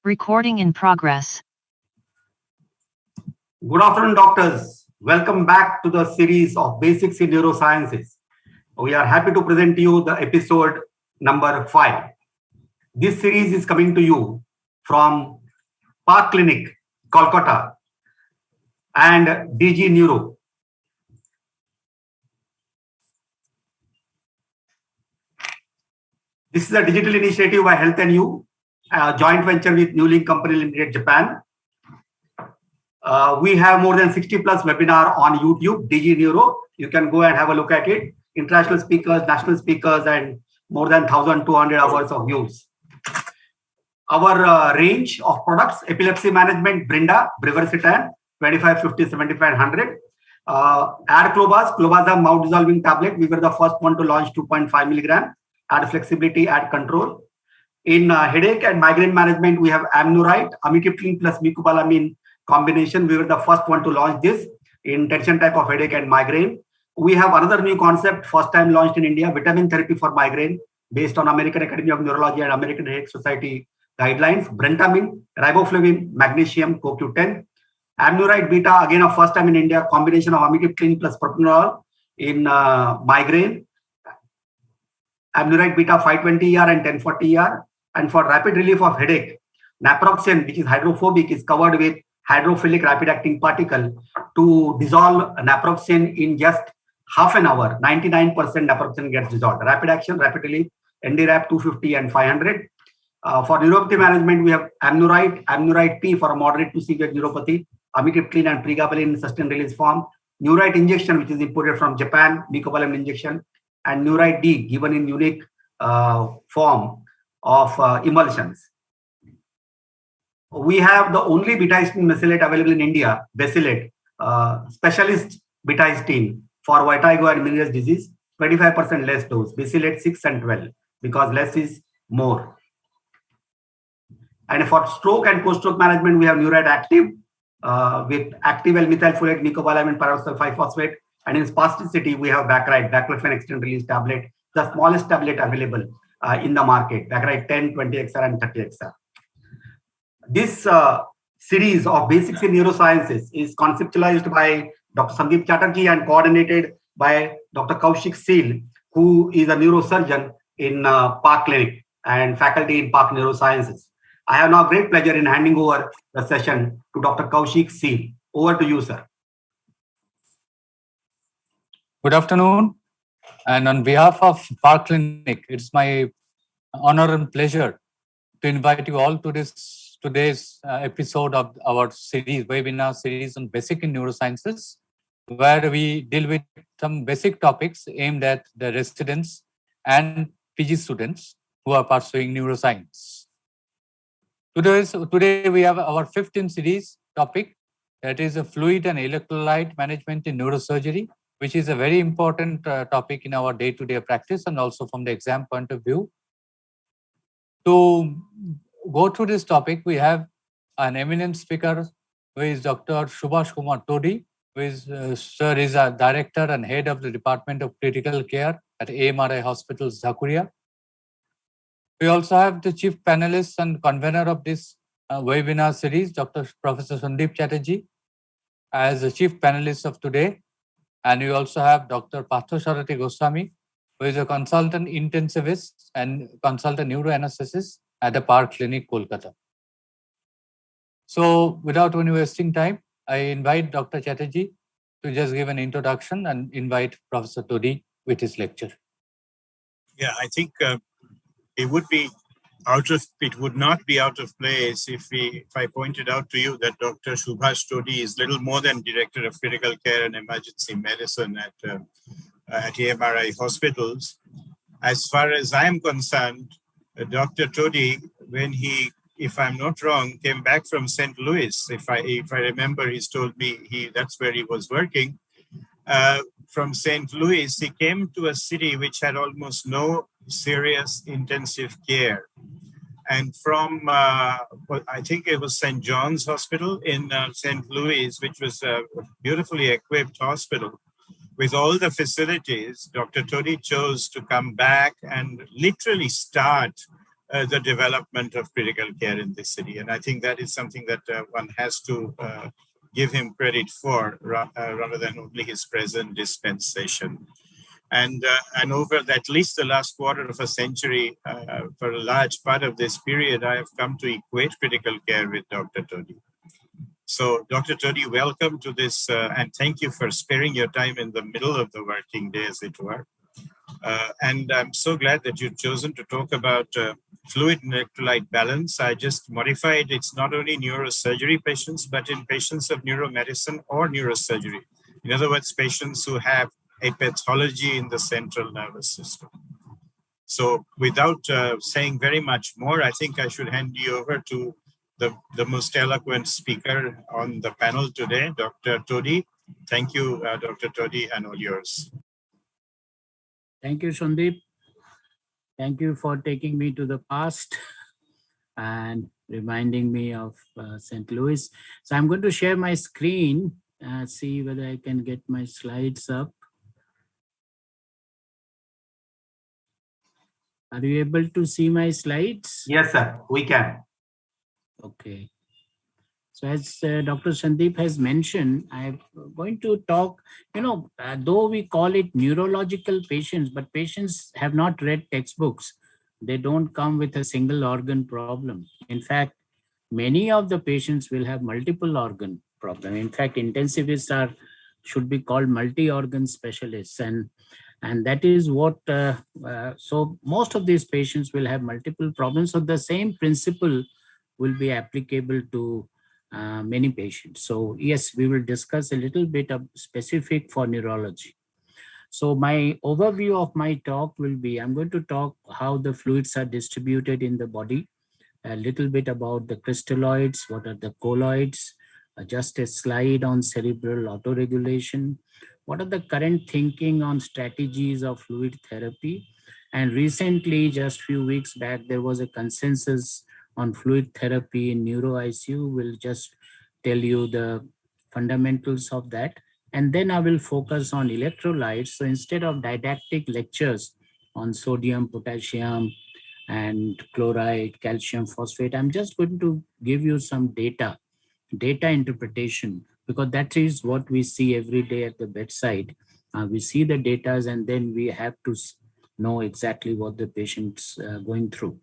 Recording in progress. Good afternoon, doctors. Welcome back to the series of Basics in Neurosciences. We are happy to present to you the episode number 5. This series is coming to you from Park Clinic, Kolkata, and DG Neuro. This is a digital initiative by Health and You, a joint venture with New Link Company Limited, Japan. We have more than 60 plus webinar on YouTube, DG Neuro. You can go and have a look at it. International speakers, national speakers, and more than 1,200 hours of views. Our range of products: epilepsy management, Brinda, Briversitan, 25, 50, 75, 100. Clobazam, mouth dissolving tablet. We were the first one to launch 2.5 milligram. Add flexibility, add control. In headache and migraine management, we have Amnurite, amitriptyline plus mecobalamin combination. We were the first one to launch this in tension type of headache and migraine. We have another new concept, first time launched in India, vitamin therapy for migraine, based on American Academy of Neurology and American Headache Society guidelines. Brentamine, riboflavin, magnesium, CoQ10. Amnurite beta, again a first time in India, combination of amitriptyline plus propranolol in migraine. Amnurite beta 520ER and 1040ER. And for rapid relief of headache, naproxen, which is hydrophobic, is covered with hydrophilic rapid acting particle to dissolve naproxen in just half an hour. 99% naproxen gets dissolved. Rapid action, rapid relief, NDRAP 250 and 500. For neuropathy management, we have Amnurite, Amnurite P for a moderate to severe neuropathy, amitriptyline and pregabalin in sustained release form, Neurite injection, which is imported from Japan, mecobalamin injection, and Neurite D given in unique form of emulsions. We have the only beta-histine mesylate available in India, Becylate, specialist beta-histine for vitiligo and Meniere's disease, 25% less dose, Becylate 6 and 12, because less is more. And for stroke and post-stroke management, we have Neurite Active with active L-methylfolate, mecobalamin, pyroxal 5-phosphate. And in spasticity, we have Backride, baclofen extended release tablet, the smallest tablet available in the market, Backride 10, 20XR, and 30XR. This series of Basics in Neurosciences is conceptualized by Dr. Sandeep Chatterjee and coordinated by Dr. Kaushik Seal, who is a neurosurgeon in Park Clinic and faculty in Park Neurosciences. I have now great pleasure in handing over the session to Dr. Kaushik Seal. Over to you, sir. Good afternoon. And on behalf of Park Clinic, it's my honor and pleasure to invite you all to today's episode of our webinar series on Basic in Neurosciences, where we deal with some basic topics aimed at the residents and PG students who are pursuing neuroscience. Today we have our 15th series topic, that is a fluid and electrolyte management in neurosurgery, which is a very important topic in our day-to-day practice and also from the exam point of view. To go through this topic, we have an eminent speaker who is Dr. Subhash Kumar Todi, who is Sir is a director and head of the Department of Critical Care at AMRI Hospital, Zakuria. We also have the chief panelist and convener of this webinar series, Professor Sandeep Chatterjee, as the chief panelist of today. And we also have Dr. Parthasarathi Goswami, who is a consultant intensivist and consultant neuroanesthetist at the Park Clinic, Kolkata. So without any wasting time, I invite Dr. Chatterjee to just give an introduction and invite Professor Todi with his lecture. Yeah, I think it would not be out of place if I pointed out to you that Dr. Subhash Todi is little more than Director of Critical Care and Emergency Medicine at AMRI hospitals. As far as I am concerned, Dr. Todi, when he, if I'm not wrong, came back from St. Louis, if I remember, he's told me that's where he was working. From St. Louis, he came to a city which had almost no serious intensive care. And from, I think it was St. John's Hospital in St. Louis, which was a beautifully equipped hospital with all the facilities, Dr. Todi chose to come back and literally start the development of critical care in this city. And I think that is something that one has to give him credit for rather than only his present dispensation. And over at least the last quarter of a century, for a large part of this period, I have come to equate critical care with Dr. Todi. So, Dr. Todi, welcome to this, and thank you for sparing your time in the middle of the working day, as it were. And I'm so glad that you've chosen to talk about fluid and electrolyte balance. I just modified it's not only neurosurgery patients, but in patients of neuromedicine or neurosurgery. In other words, patients who have a pathology in the central nervous system. So without saying very much more, I think I should hand you over to the most eloquent speaker on the panel today, Dr. Todi. Thank you, Dr. Todi, and all yours. Thank you, Sandeep. Thank you for taking me to the past and reminding me of St. Louis. So I'm going to share my screen, see whether I can get my slides up. Are you able to see my slides? Yes, sir, we can. Okay. So as Dr. Sandeep has mentioned, I'm going to talk, though we call it neurological patients, but patients have not read textbooks. They don't come with a single organ problem. In fact, many of the patients will have multiple organ problem. In fact, intensivists should be called multi-organ specialists. And that is what, so most of these patients will have multiple problems. So the same principle will be applicable to many patients. So yes, we will discuss a little bit of specific for neurology. So my overview of my talk will be, I'm going to talk how the fluids are distributed in the body, a little bit about the crystalloids, what are the colloids, just a slide on cerebral autoregulation, what are the current thinking on strategies of fluid therapy. And recently, just a few weeks back, there was a consensus on fluid therapy in neuro ICU. We'll just tell you the fundamentals of that. And then I will focus on electrolytes. So instead of didactic lectures on sodium, potassium, and chloride, calcium, phosphate, I'm just going to give you some data interpretation, because that is what we see every day at the bedside. We see the data and then we have to know exactly what the patient's going through.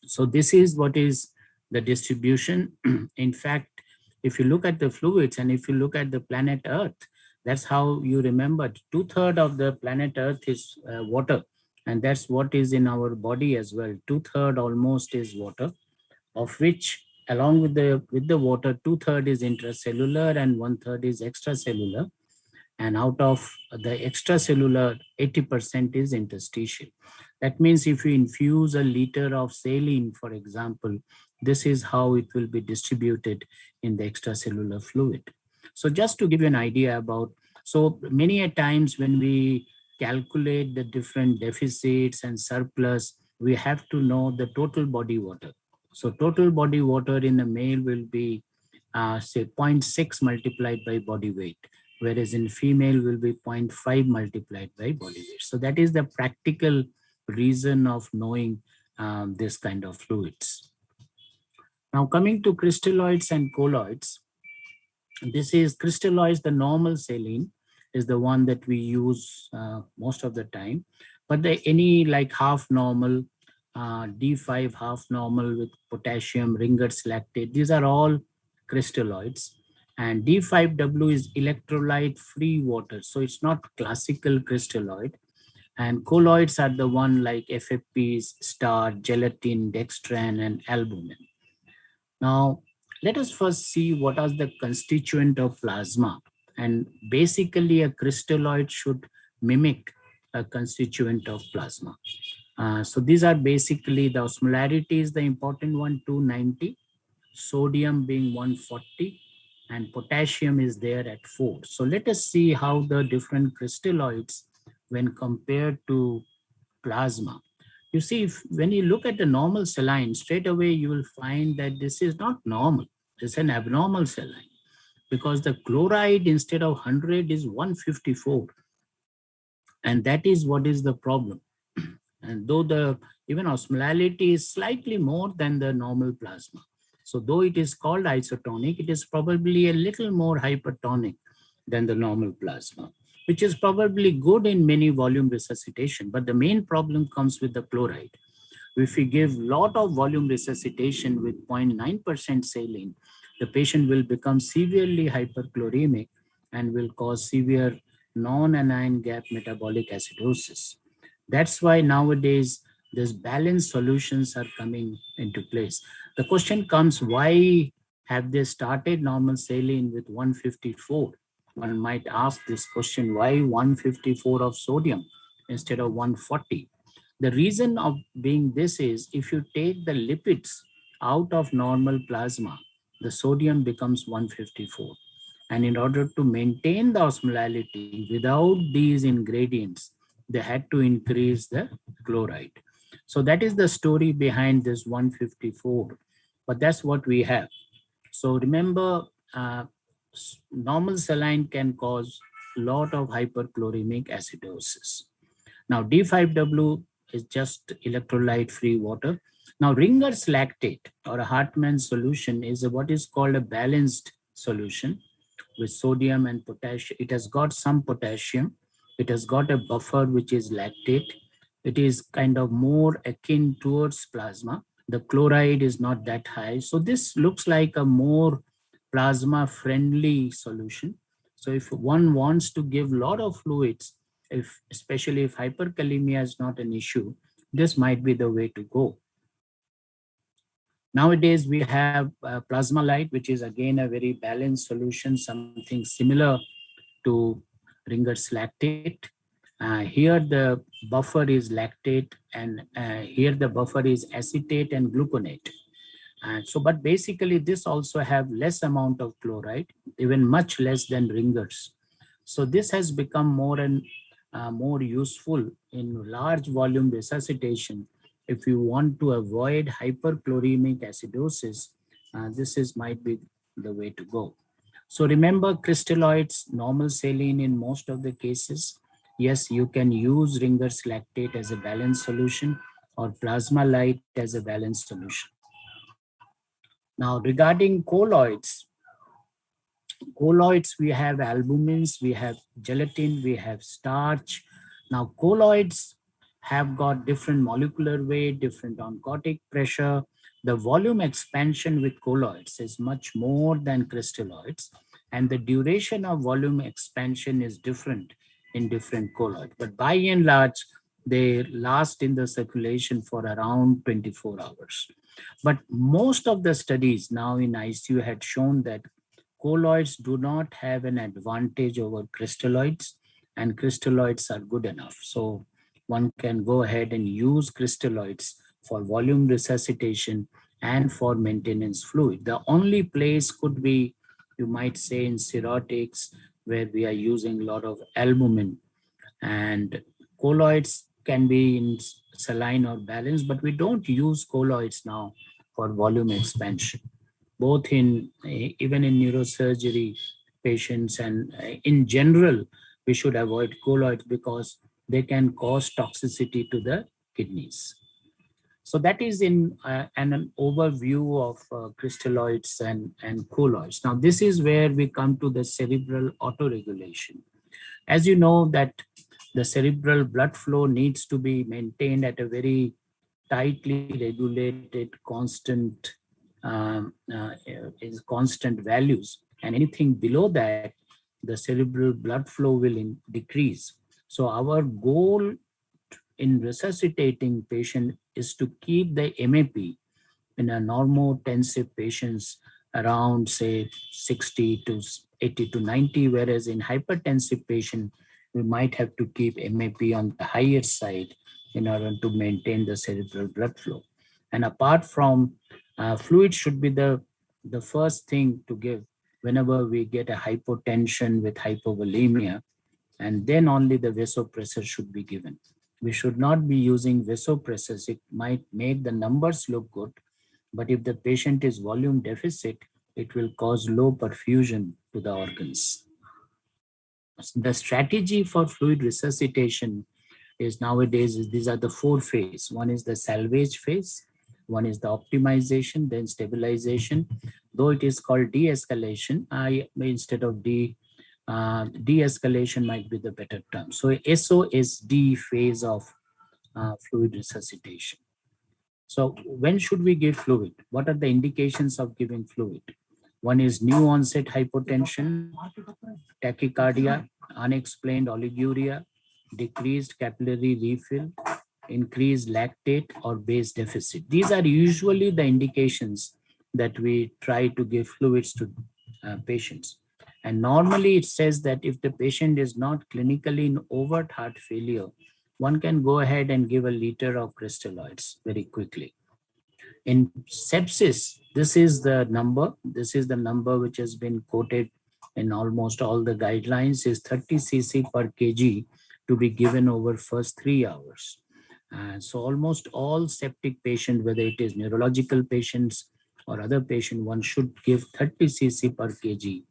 So this is what is the distribution. In fact, if you look at the fluids and if you look at the planet Earth, that's how you remember 2/3 of the planet Earth is water. And that's what is in our body as well. 2/3 almost is water, of which along with the water, 2/3 is intracellular and 1/3 is extracellular. And out of the extracellular, 80% is interstitial. That means if you infuse a liter of saline, for example, this is how it will be distributed in the extracellular fluid. So just to give you an idea about, so many a times when we calculate the different deficits and surplus, we have to know the total body water. So total body water in a male will be, say, 0.6 multiplied by body weight, whereas in female will be 0.5 multiplied by body weight. So that is the practical reason of knowing this kind of fluids. Now coming to crystalloids and colloids, this is crystalloids, the normal saline is the one that we use most of the time, but any like half normal, D5 half normal with potassium, Ringer's lactate, these are all crystalloids. And D5W is electrolyte free water, so it's not classical crystalloid. And colloids are the one like FFPs, starch, gelatin, dextran, and albumin. Now, let us first see what are the constituent of plasma. And basically, a crystalloid should mimic a constituent of plasma. So these are basically the osmolarity is the important one, 290, sodium being 140, and potassium is there at 4. So let us see how the different crystalloids when compared to plasma. You see, when you look at the normal saline, straight away you will find that this is not normal. It's an abnormal saline because the chloride instead of 100 is 154. And that is what is the problem. And though the Even osmolality is slightly more than the normal plasma. So though it is called isotonic, it is probably a little more hypertonic than the normal plasma, which is probably good in many volume resuscitation. But the main problem comes with the chloride. If we give lot of volume resuscitation with 0.9% saline, the patient will become severely hyperchloremic and will cause severe non-anion gap metabolic acidosis. That's why nowadays these balanced solutions are coming into place. The question comes, why have they started normal saline with 154? One might ask this question, why 154 of sodium instead of 140? The reason of being this is, if you take the lipids out of normal plasma, the sodium becomes 154. And in order to maintain the osmolality without these ingredients, they had to increase the chloride. So that is the story behind this 154, but that's what we have. So remember, normal saline can cause a lot of hyperchloremic acidosis. Now D5W is just electrolyte-free water. Now Ringer's lactate or a Hartmann's solution is what is called a balanced solution with sodium and potassium. It has got some potassium. It has got a buffer which is lactate. It is kind of more akin towards plasma. The chloride is not that high. So this looks like a more plasma-friendly solution. So if one wants to give a lot of fluids, especially if hyperkalemia is not an issue, this might be the way to go. Nowadays, we have Plasmalite, which is again a very balanced solution, something similar to Ringer's lactate. Here the buffer is lactate, and here the buffer is acetate and gluconate. But basically this also have less amount of chloride, even much less than Ringer's. So this has become more and more useful in large volume resuscitation. If you want to avoid hyperchloremic acidosis, might be the way to go. So remember, crystalloids, normal saline in most of the cases. Yes, you can use Ringer's lactate as a balanced solution or Plasmalite as a balanced solution. Now regarding colloids, we have albumins, we have gelatin, we have starch. Now colloids have got different molecular weight, different oncotic pressure. The volume expansion with colloids is much more than crystalloids, and the duration of volume expansion is different in different colloids. But by and large, they last in the circulation for around 24 hours. But most of the studies now in ICU had shown that colloids do not have an advantage over crystalloids, and crystalloids are good enough. So one can go ahead and use crystalloids for volume resuscitation and for maintenance fluid. The only place could be, you might say, in cirrhotics, where we are using a lot of albumin, and colloids can be in saline or balanced, but we don't use colloids now for volume expansion, both in even in neurosurgery patients, and in general, we should avoid colloids because they can cause toxicity to the kidneys. So that is in an overview of crystalloids and colloids. Now this is where we come to the cerebral autoregulation. As you know that the cerebral blood flow needs to be maintained at a very tightly regulated, constant values, and anything below that, the cerebral blood flow will decrease. So our goal in resuscitating patient is to keep the MAP in a normotensive patients around, say, 60 to 80 to 90, whereas in hypertensive patient, we might have to keep MAP on the higher side in order to maintain the cerebral blood flow. And apart from fluid should be the first thing to give whenever we get a hypotension with hypovolemia, and then only the vasopressor should be given. We should not be using vasopressors. It might make the numbers look good, but if the patient is volume deficit, it will cause low perfusion to the organs. The strategy for fluid resuscitation is nowadays, these are the 4 phases. One is the salvage phase, one is the optimization, then stabilization. Though it is called de-escalation, instead of de-escalation might be the better term. So SO is D phase of fluid resuscitation. So when should we give fluid? What are the indications of giving fluid? One is new onset hypotension, tachycardia, unexplained oliguria, decreased capillary refill, increased lactate or base deficit. These are usually the indications that we try to give fluids to patients. And normally it says that if the patient is not clinically in overt heart failure, one can go ahead and give a liter of crystalloids very quickly. In sepsis, this is the number. This is the number which has been quoted in almost all the guidelines, is 30 cc per kg to be given over first 3 hours. So almost all septic patients, whether it is neurological patients or other patient, one should give 30 cc per kg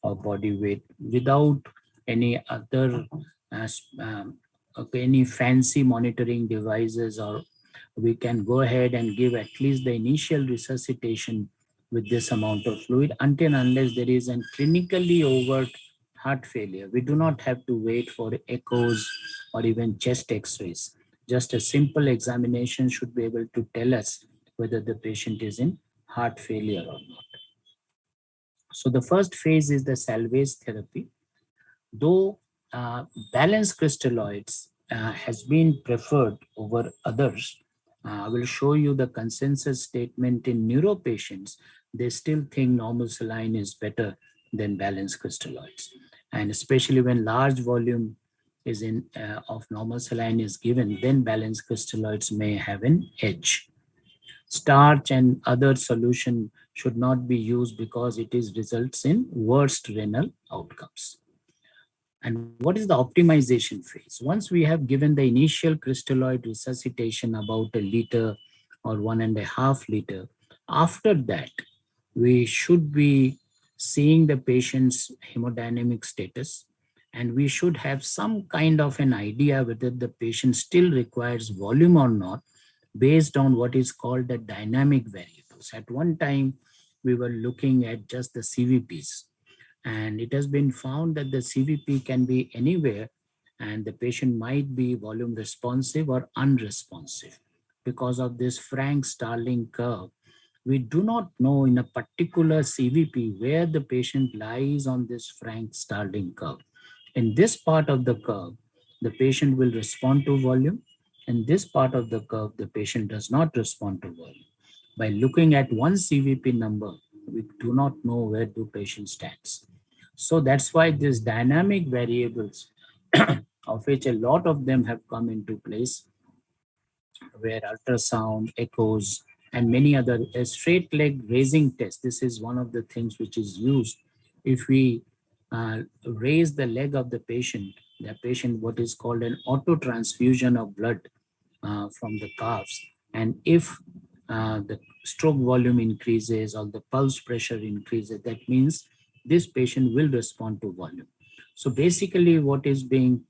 of body weight without any other any fancy monitoring devices, or we can go ahead and give at least the initial resuscitation with this amount of fluid until unless there is a clinically overt heart failure. We do not have to wait for echoes or even chest x-rays. Just a simple examination should be able to tell us whether the patient is in heart failure or not. So the first phase is the salvage therapy. Though balanced crystalloids has been preferred over others, I will show you the consensus statement in neuro patients. They still think normal saline is better than balanced crystalloids. And especially when large volume is of normal saline is given, then balanced crystalloids may have an edge. Starch and other solution should not be used because it results in worst renal outcomes. And what is the optimization phase? Once we have given the initial crystalloid resuscitation about a liter or 1.5 liter, after that, we should be seeing the patient's hemodynamic status, and we should have some kind of an idea whether the patient still requires volume or not, based on what is called the dynamic variables. At one time, we were looking at just the CVPs, and it has been found that the CVP can be anywhere, and the patient might be volume responsive or unresponsive. Because of this Frank-Starling curve, we do not know in a particular CVP where the patient lies on this Frank-Starling curve. In this part of the curve, the patient will respond to volume. In this part of the curve, the patient does not respond to volume. By looking at one CVP number, we do not know where the patient stands. So that's why these dynamic variables, of which a lot of them have come into place, where ultrasound, echoes, and many other, a straight leg raising test. This is one of the things which is used. If we raise the leg of the patient, what is called an auto transfusion of blood from the calves. And if the stroke volume increases or the pulse pressure increases, that means this patient will respond to volume. So basically what is being,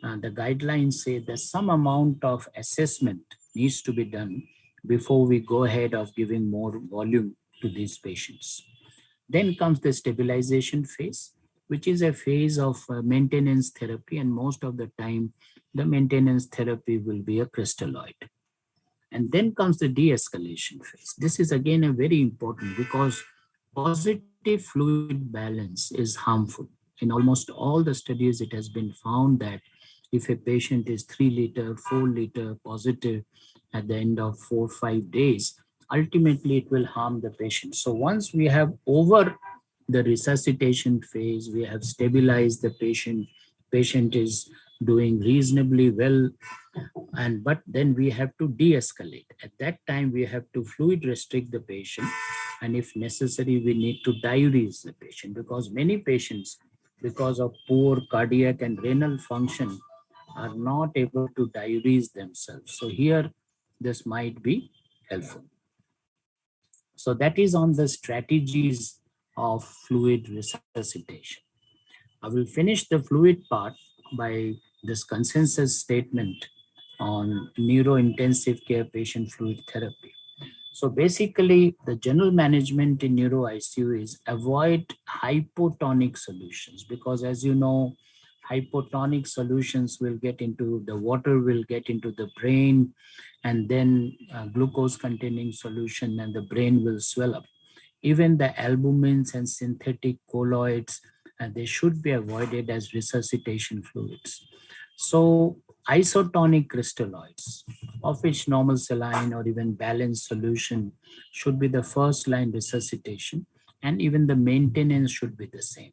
the guidelines say that some amount of assessment needs to be done before we go ahead of giving more volume to these patients. Then comes the stabilization phase, which is a phase of maintenance therapy, and most of the time the maintenance therapy will be a crystalloid. And then comes the de-escalation phase. This is again a very important, because positive fluid balance is harmful. In almost all the studies, it has been found that if a patient is 3 liter, 4 liter positive at the end of 4 or 5 days, ultimately it will harm the patient. So once we have over the resuscitation phase, we have stabilized the patient is doing reasonably well, but then we have to de-escalate. At that time, we have to fluid restrict the patient, and if necessary, we need to diurese the patient, because many patients, because of poor cardiac and renal function, are not able to diurese themselves. So here, this might be helpful. So that is on the strategies of fluid resuscitation. I will finish the fluid part by this consensus statement on neuro-intensive care patient fluid therapy. So basically, the general management in neuro ICU is avoid hypotonic solutions, because as you know, hypotonic solutions will get into the water, will get into the brain, and then glucose containing solution, and the brain will swell up. Even the albumins and synthetic colloids, they should be avoided as resuscitation fluids. So isotonic crystalloids, of which normal saline or even balanced solution should be the first line resuscitation, and even the maintenance should be the same.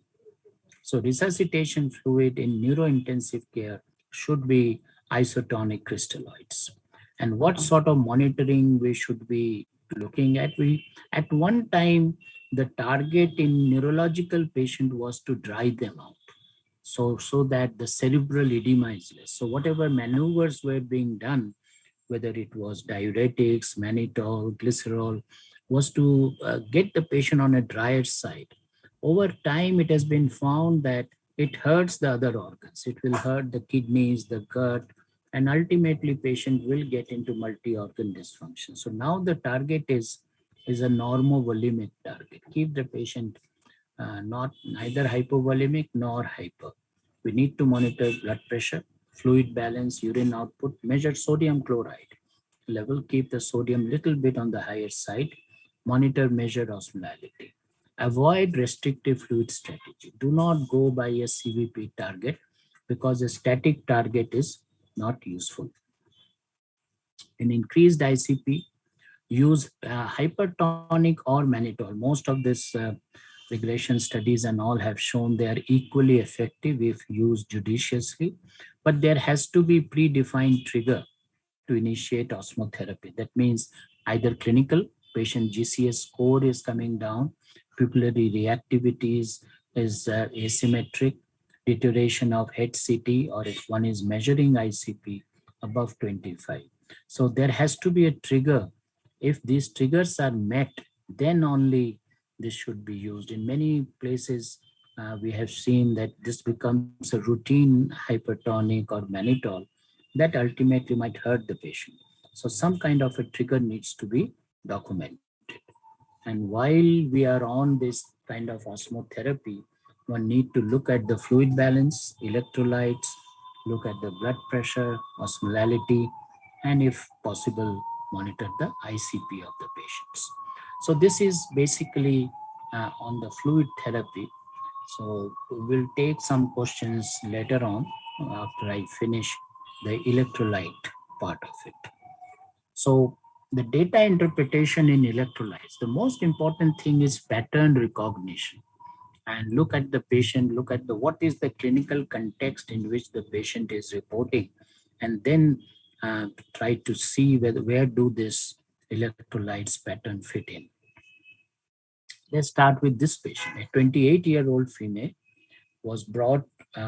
So resuscitation fluid in neurointensive care should be isotonic crystalloids. And what sort of monitoring we should be looking at? We at one time, the target in neurological patient was to dry them out, so that the cerebral edema is less. So whatever maneuvers were being done, whether it was diuretics, mannitol, glycerol, was to get the patient on a drier side. Over time, it has been found that it hurts the other organs. It will hurt the kidneys, the gut, and ultimately patient will get into multi-organ dysfunction. So now the target is a normovolemic target. Keep the patient not neither hypovolemic nor hyper. We need to monitor blood pressure, fluid balance, urine output, measure sodium chloride level, keep the sodium little bit on the higher side, monitor measure osmolality. Avoid restrictive fluid strategy. Do not go by a CVP target, because a static target is not useful. In increased ICP, use hypertonic or mannitol. Most of this regulation studies and all have shown they are equally effective if used judiciously, but there has to be predefined trigger to initiate osmotherapy. That means either clinical, patient GCS score is coming down, pupillary reactivity is asymmetric, deterioration of head CT, or if one is measuring ICP above 25. So there has to be a trigger. If these triggers are met, then only this should be used. In many places, we have seen that this becomes a routine hypertonic or mannitol that ultimately might hurt the patient. So some kind of a trigger needs to be documented. And while we are on this kind of osmotherapy, one need to look at the fluid balance, electrolytes, look at the blood pressure, osmolality, and if possible, monitor the ICP of the patients. So this is basically on the fluid therapy. So we'll take some questions later on after I finish the electrolyte part of it. So the data interpretation in electrolytes, the most important thing is pattern recognition. And look at the patient, look at what is the clinical context in which the patient is reporting, and then try to see where do this electrolytes pattern fit in. Let's start with this patient. A 28-year-old female was brought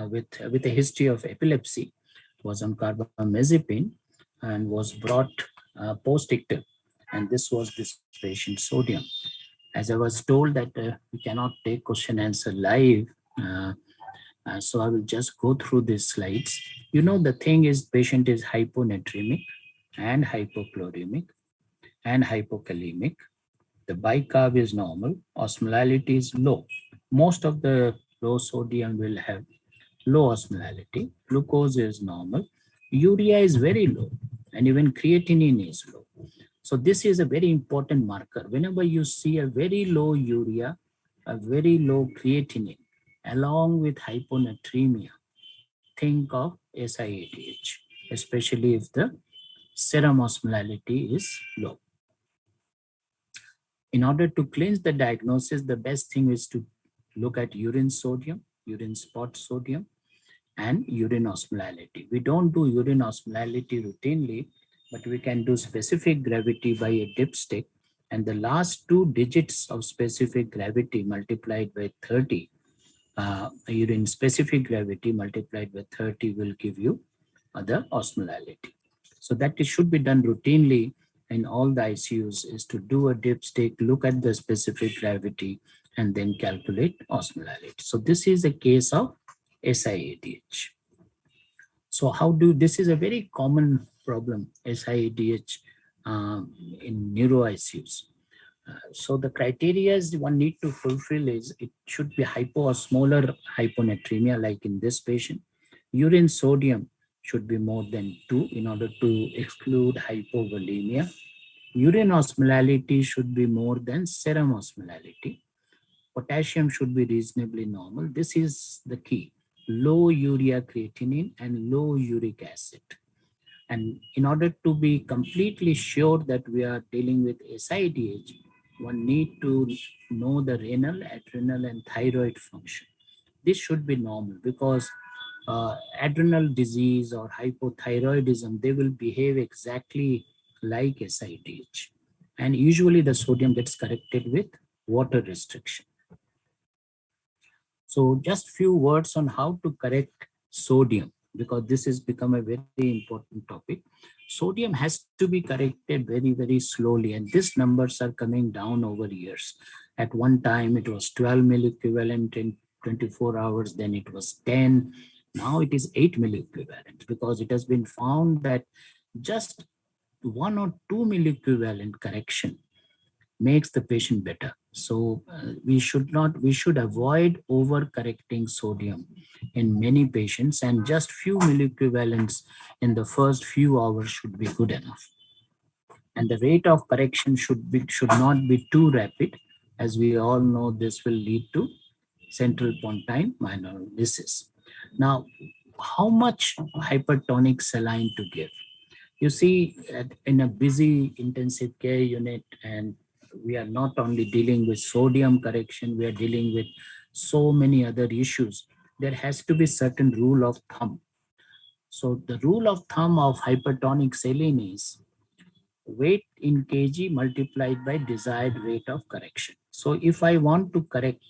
with a history of epilepsy, was on carbamazepine, and was brought post-ictal. And this was this patient's sodium. As I was told that we cannot take question answer live, so I will just go through these slides. You know, the thing is, patient is hyponatremic and hypochloremic and hypokalemic. The bicarb is normal, osmolality is low. Most of the low sodium will have low osmolality. Glucose is normal. Urea is very low, and even creatinine is low. So this is a very important marker. Whenever you see a very low urea, a very low creatinine, along with hyponatremia, think of SIADH, especially if the serum osmolality is low. In order to cleanse the diagnosis, the best thing is to look at urine sodium, urine spot sodium, and urine osmolality. We don't do urine osmolality routinely, but we can do specific gravity by a dipstick, and the last 2 digits of specific gravity multiplied by 30, urine specific gravity multiplied by 30 will give you the osmolality. So that it should be done routinely in all the ICUs, is to do a dipstick, look at the specific gravity, and then calculate osmolality. So this is a case of SIADH. So this is a very common problem, SIADH, in neuro ICUs. So the criteria one need to fulfill is it should be hypoosmolar hyponatremia, like in this patient. Urine sodium should be more than 2 in order to exclude hypovolemia. Urine osmolality should be more than serum osmolality. Potassium should be reasonably normal. This is the key. Low urea creatinine and low uric acid. And in order to be completely sure that we are dealing with SIDH, one need to know the renal, adrenal, and thyroid function. This should be normal because adrenal disease or hypothyroidism, they will behave exactly like SIDH. And usually the sodium gets corrected with water restriction. So just few words on how to correct sodium, because this has become a very important topic. Sodium has to be corrected very, very slowly, and these numbers are coming down over years. At one time, it was 12 milliequivalent in 24 hours, then it was 10. Now it is 8 milliequivalent, because it has been found that just 1 or 2 milliequivalent correction makes the patient better. So we should avoid over correcting sodium in many patients, and just few milliequivalents in the first few hours should be good enough. And the rate of correction should not be too rapid. As we all know, this will lead to central pontine myelinolysis. Now, how much hypertonic saline to give? You see, in a busy intensive care unit, and we are not only dealing with sodium correction, we are dealing with so many other issues. There has to be certain rule of thumb. So the rule of thumb of hypertonic saline is weight in kg multiplied by desired rate of correction. So if I want to correct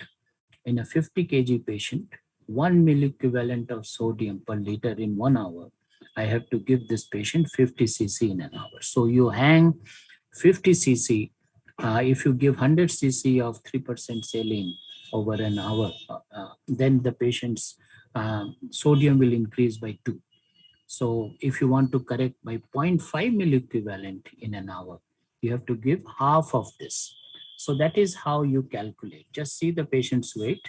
in a 50 kg patient, 1 milliequivalent of sodium per liter in 1 hour, I have to give this patient 50 cc in an hour. So you hang 50 cc. If you give 100 cc of 3% saline over an hour, then the patient's sodium will increase by 2. So if you want to correct by 0.5 milliequivalent in an hour, you have to give half of this. So that is how you calculate. Just see the patient's weight,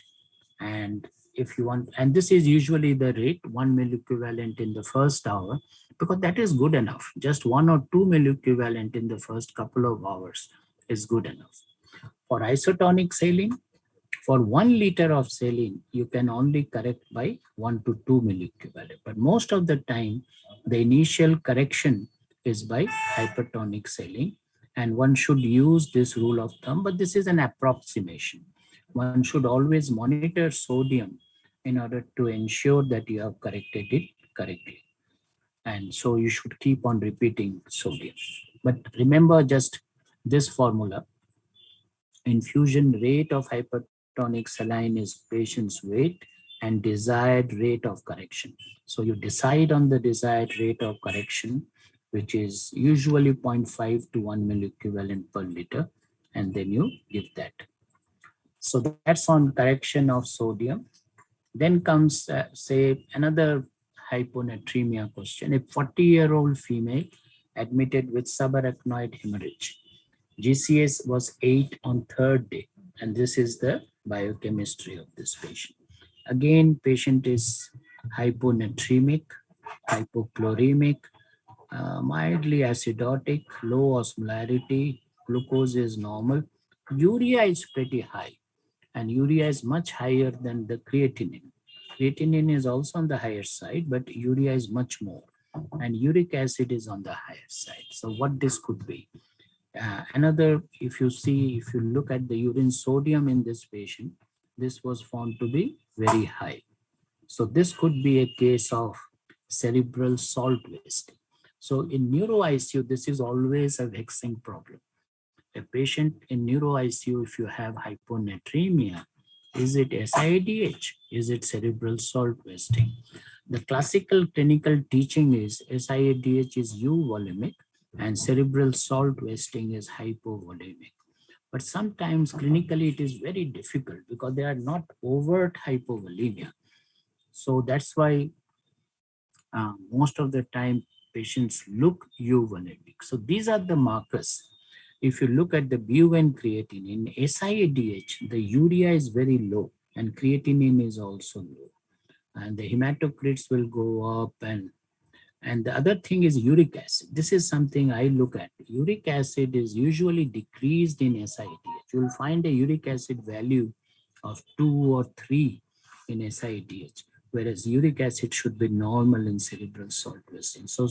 and if you want, and this is usually the rate, 1 milliequivalent in the first hour, because that is good enough. Just 1 or 2 milliequivalent in the first couple of hours is good enough. For isotonic saline, for 1 liter of saline, you can only correct by 1 to 2 milliequivalent. But most of the time, the initial correction is by hypertonic saline, and one should use this rule of thumb, but this is an approximation. One should always monitor sodium in order to ensure that you have corrected it correctly. And so you should keep on repeating sodium. But remember just this formula. Infusion rate of hypertonic saline is patient's weight and desired rate of correction. So you decide on the desired rate of correction, which is usually 0.5 to 1 milliequivalent per liter, and then you give that. So that's on correction of sodium. Then comes, say, another hyponatremia question. A 40-year-old female admitted with subarachnoid hemorrhage. GCS was 8 on 3rd day, and this is the biochemistry of this patient. Again, patient is hyponatremic, hypochloremic, mildly acidotic, low osmolarity, glucose is normal, urea is pretty high, and urea is much higher than the creatinine. Creatinine is also on the higher side, but urea is much more, and uric acid is on the higher side. So what this could be? Another, if you look at the urine sodium in this patient, this was found to be very high. So this could be a case of cerebral salt wasting. So in neuro ICU, this is always a vexing problem. A patient in neuro ICU, if you have hyponatremia, is it SIADH? Is it cerebral salt wasting? The classical clinical teaching is SIADH is euvolemic and cerebral salt wasting is hypovolemic. But sometimes clinically it is very difficult because they are not overt hypovolemia. So that's why most of the time patients look euvolemic. So these are the markers. If you look at the BU and creatinine, in SIADH, the urea is very low and creatinine is also low. And the hematocrits will go up. And the other thing is uric acid. This is something I look at. Uric acid is usually decreased in SIADH. You'll find a uric acid value of 2 or 3 in SIADH, whereas uric acid should be normal in cerebral salt wasting. So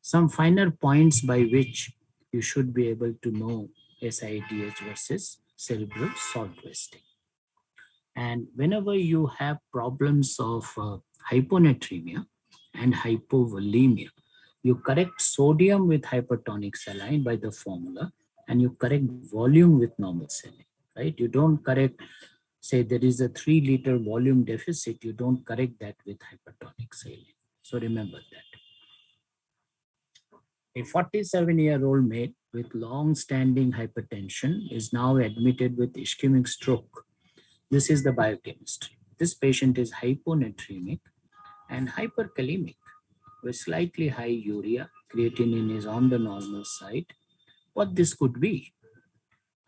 some finer points by which you should be able to know SIADH versus cerebral salt wasting. And whenever you have problems of hyponatremia and hypovolemia, you correct sodium with hypertonic saline by the formula, and you correct volume with normal saline, right? You don't correct, say there is a 3 liter volume deficit, you don't correct that with hypertonic saline. So remember that. A 47-year-old male with long-standing hypertension is now admitted with ischemic stroke. This is the biochemistry. This patient is hyponatremic and hyperkalemic with slightly high urea. Creatinine is on the normal side. What this could be?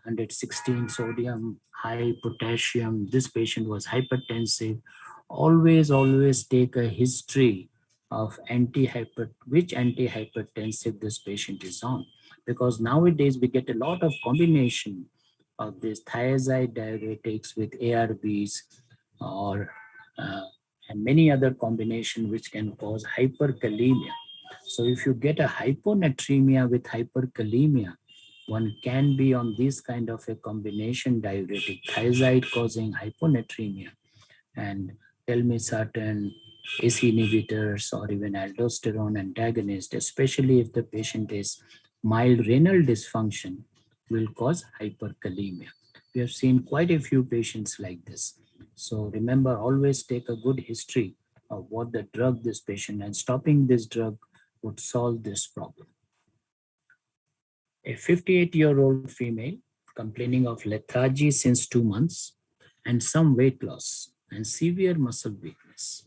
116 sodium, high potassium. This patient was hypertensive. Always take a history of which antihypertensive this patient is on. Because nowadays we get a lot of combination of these thiazide diuretics with ARBs or and many other combination which can cause hyperkalemia. So if you get a hyponatremia with hyperkalemia, one can be on this kind of a combination diuretic, thiazide causing hyponatremia, and telmisartan, AC inhibitors, or even aldosterone antagonist, especially if the patient is mild renal dysfunction, will cause hyperkalemia. We have seen quite a few patients like this. So remember, always take a good history of what the drug this patient, and stopping this drug would solve this problem. A 58-year-old female complaining of lethargy since 2 months and some weight loss and severe muscle weakness.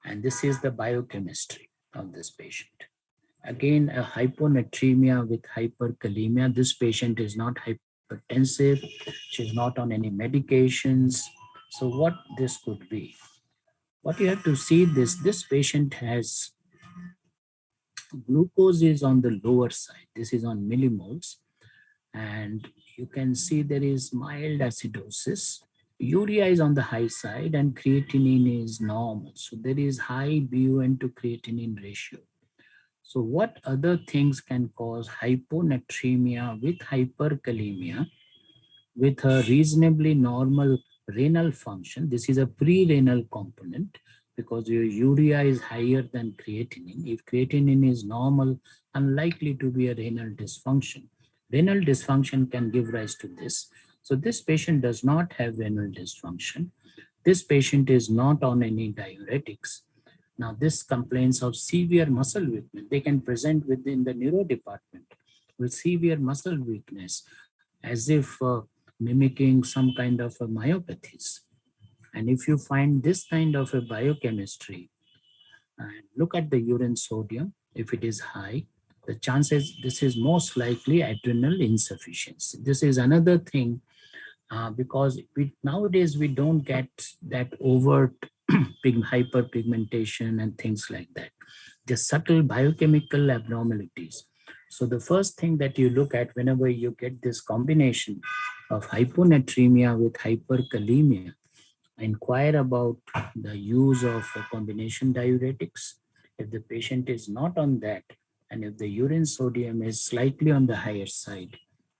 And this is the biochemistry of this patient. Again, a hyponatremia with hyperkalemia. This patient is not hypertensive. She's not on any medications. So what this could be? What you have to see this patient has glucose is on the lower side. This is on millimoles. And you can see there is mild acidosis. Urea is on the high side and creatinine is normal. So there is high BUN to creatinine ratio. So what other things can cause hyponatremia with hyperkalemia with a reasonably normal renal function? This is a pre-renal component because your urea is higher than creatinine. If creatinine is normal, unlikely to be a renal dysfunction. Renal dysfunction can give rise to this. So this patient does not have renal dysfunction. This patient is not on any diuretics. Now this complains of severe muscle weakness. They can present within the neuro department with severe muscle weakness as if mimicking some kind of a myopathies. And if you find this kind of a biochemistry, and look at the urine sodium, if it is high, the chances this is most likely adrenal insufficiency. This is another thing because nowadays we don't get that overt hyperpigmentation and things like that. The subtle biochemical abnormalities. So the first thing that you look at whenever you get this combination of hyponatremia with hyperkalemia, inquire about the use of combination diuretics. If the patient is not on that, and if the urine sodium is slightly on the higher side,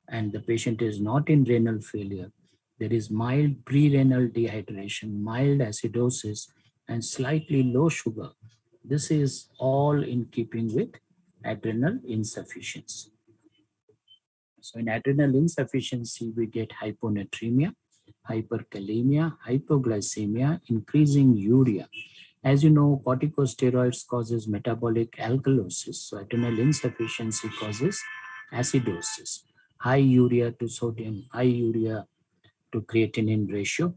and the patient is not in renal failure, there is mild pre-renal dehydration, mild acidosis, and slightly low sugar. This is all in keeping with adrenal insufficiency. So in adrenal insufficiency, we get hyponatremia, hyperkalemia, hypoglycemia, increasing urea. As you know, corticosteroids causes metabolic alkalosis. So adrenal insufficiency causes acidosis, high urea to sodium, high urea to creatinine ratio,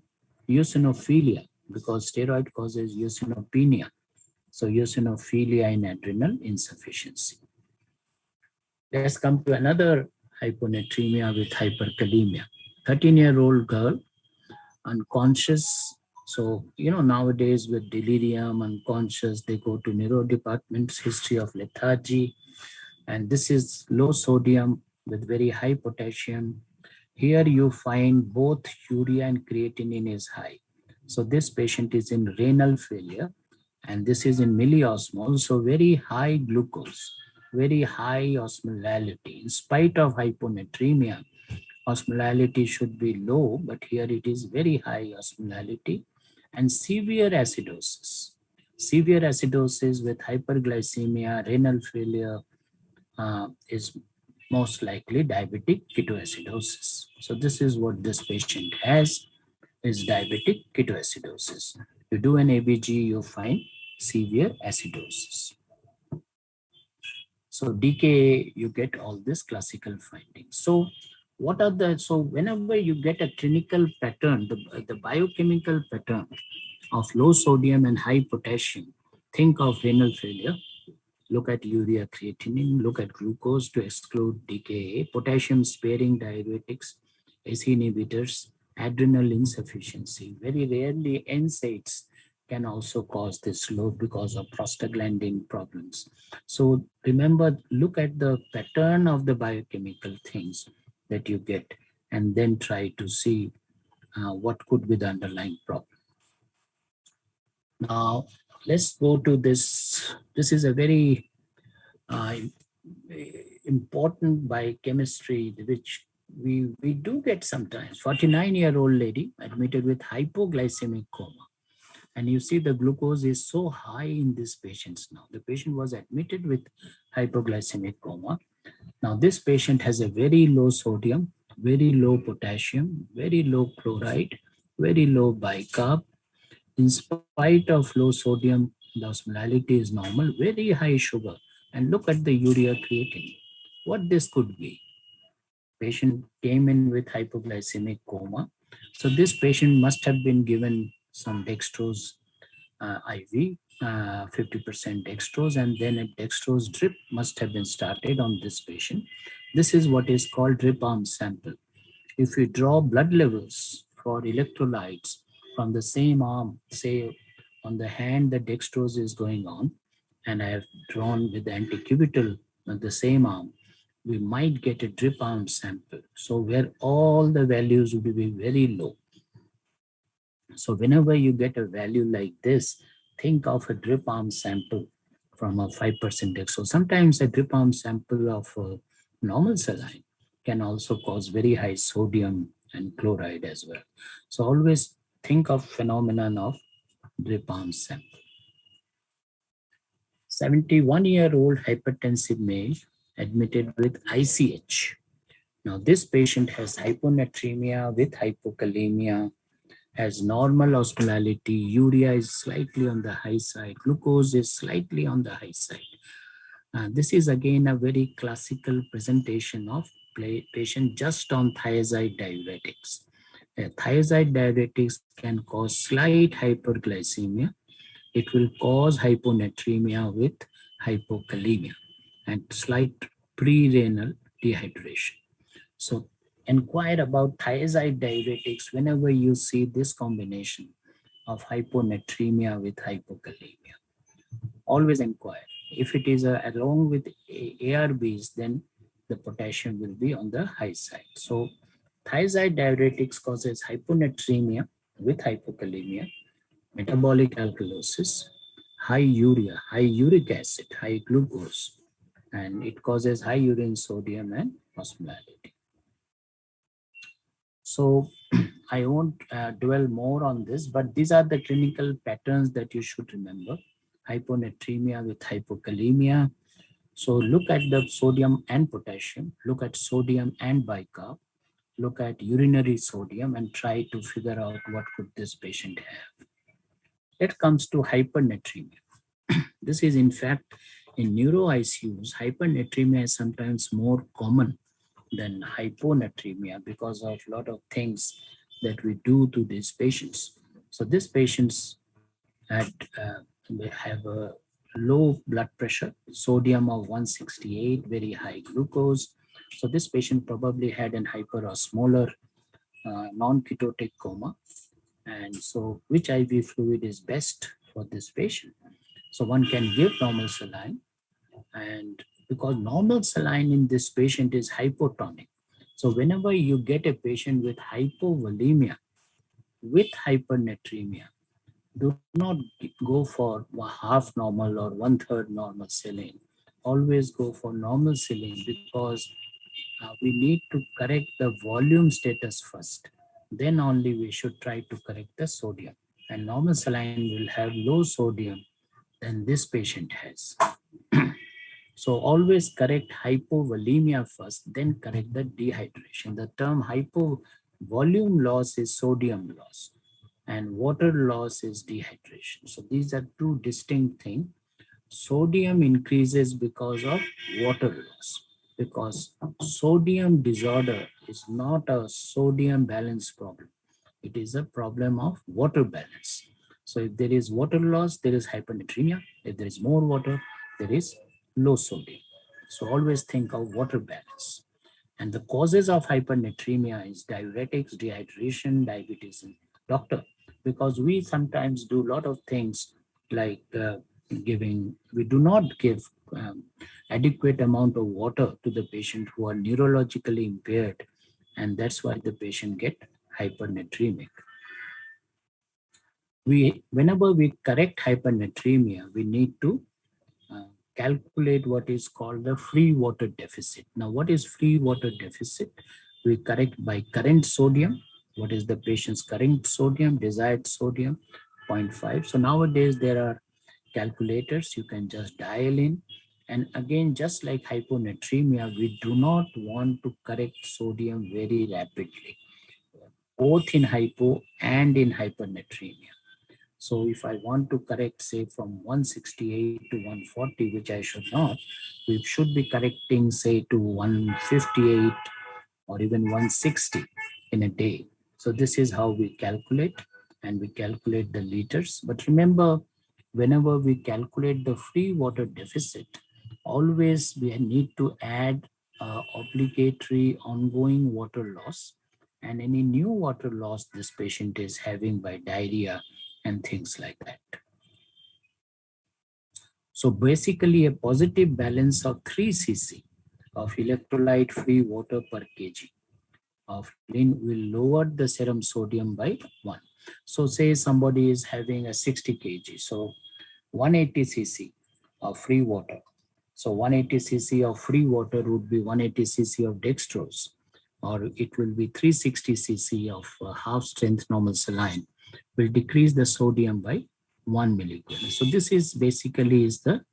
eosinophilia, because steroid causes eosinopenia. So eosinophilia and adrenal insufficiency. Let's come to another hyponatremia with hyperkalemia. 13-year-old girl, unconscious. So, nowadays with delirium, unconscious, they go to neuro departments, history of lethargy. And this is low sodium with very high potassium. Here you find both urea and creatinine is high. So this patient is in renal failure, and this is in milliosmol, so very high glucose, very high osmolality. In spite of hyponatremia, osmolality should be low, but here it is very high osmolality and severe acidosis. Severe acidosis with hyperglycemia, renal failure is most likely diabetic ketoacidosis. So this is what this patient has, is diabetic ketoacidosis. You do an ABG, you find severe acidosis. So DKA, you get all these classical findings. So what are so whenever you get a clinical pattern, the biochemical pattern of low sodium and high potassium, think of renal failure, look at urea creatinine, look at glucose to exclude DKA, potassium sparing diuretics, ACE inhibitors, adrenal insufficiency. Very rarely NSAIDs can also cause this low because of prostaglandin problems. So remember, look at the pattern of the biochemical things that you get and then try to see what could be the underlying problem. Now, let's go to this. This is a very important biochemistry, which we do get sometimes. 49-year-old lady admitted with hypoglycemic coma. And you see the glucose is so high in these patients now. The patient was admitted with hypoglycemic coma. Now this patient has a very low sodium, very low potassium, very low chloride, very low bicarb. In spite of low sodium, the osmolality is normal, very high sugar. And look at the urea creatinine. What this could be? Patient came in with hypoglycemic coma. So this patient must have been given some dextrose IV, 50% dextrose, and then a dextrose drip must have been started on this patient. This is what is called drip arm sample. If we draw blood levels for electrolytes from the same arm, say on the hand the dextrose is going on, and I have drawn with the anticubital on the same arm, we might get a drip arm sample. So where all the values would be very low. So whenever you get a value like this, think of a drip arm sample from a 5% dextrose. Sometimes a drip arm sample of normal saline can also cause very high sodium and chloride as well. So always think of phenomenon of drip arm sample. 71-year-old hypertensive male admitted with ICH. Now this patient has hyponatremia with hypokalemia, has normal osmolality, urea is slightly on the high side, glucose is slightly on the high side. This is again a very classical presentation of patient just on thiazide diuretics. Thiazide diuretics can cause slight hyperglycemia. It will cause hyponatremia with hypokalemia and slight pre-renal dehydration. So inquire about thiazide diuretics whenever you see this combination of hyponatremia with hypokalemia. Always inquire. If it is along with ARBs, then the potassium will be on the high side. So thiazide diuretics causes hyponatremia with hypokalemia, metabolic alkalosis, high urea, high uric acid, high glucose, and it causes high urine sodium and osmolality. So I won't dwell more on this, but these are the clinical patterns that you should remember. Hyponatremia with hypokalemia. So look at the sodium and potassium, look at sodium and bicarb, look at urinary sodium and try to figure out what could this patient have. It comes to hypernatremia. This is in fact in neuro ICUs, hypernatremia is sometimes more common than hyponatremia because of a lot of things that we do to these patients. So these patients had we have a low blood pressure, sodium of 168, very high glucose. So this patient probably had an hyperosmolar non-ketotic coma. And so which IV fluid is best for this patient? So one can give normal saline, and because normal saline in this patient is hypotonic. So whenever you get a patient with hypovolemia with hypernatremia, do not go for half normal or 1/3 normal saline. Always go for normal saline, because we need to correct the volume status first. Then only we should try to correct the sodium. And normal saline will have low sodium than this patient has. So always correct hypovolemia first, then correct the dehydration. The term hypovolume loss is sodium loss, and water loss is dehydration. So these are two distinct things. Sodium increases because of water loss, because sodium disorder is not a sodium balance problem. It is a problem of water balance. So if there is water loss, there is hypernatremia. If there is more water, there is low sodium. So always think of water balance. And the causes of hypernatremia is diuretics, dehydration, diabetes. And doctor, because we sometimes do a lot of things like we do not give adequate amount of water to the patient who are neurologically impaired, and that's why the patient get hypernatremic. Whenever we correct hypernatremia, we need to calculate what is called the free water deficit. Now, what is free water deficit? We correct by current sodium. What is the patient's current sodium, desired sodium, 0.5. So nowadays there are calculators, you can just dial in. And again, just like hyponatremia, we do not want to correct sodium very rapidly, both in hypo and in hypernatremia. So if I want to correct, say, from 168 to 140, which I should not, we should be correcting, say, to 158 or even 160 in a day. So this is how we calculate, and we calculate the liters. But remember, whenever we calculate the free water deficit, always we need to add obligatory ongoing water loss and any new water loss this patient is having by diarrhea and things like that. So basically a positive balance of 3 cc of electrolyte free water per kg of saline will lower the serum sodium by 1. So say somebody is having a 60 kg, so 180 cc of free water. So 180 cc of free water would be 180 cc of dextrose, or it will be 360 cc of half strength normal saline, will decrease the sodium by 1 milligram. So this is basically is the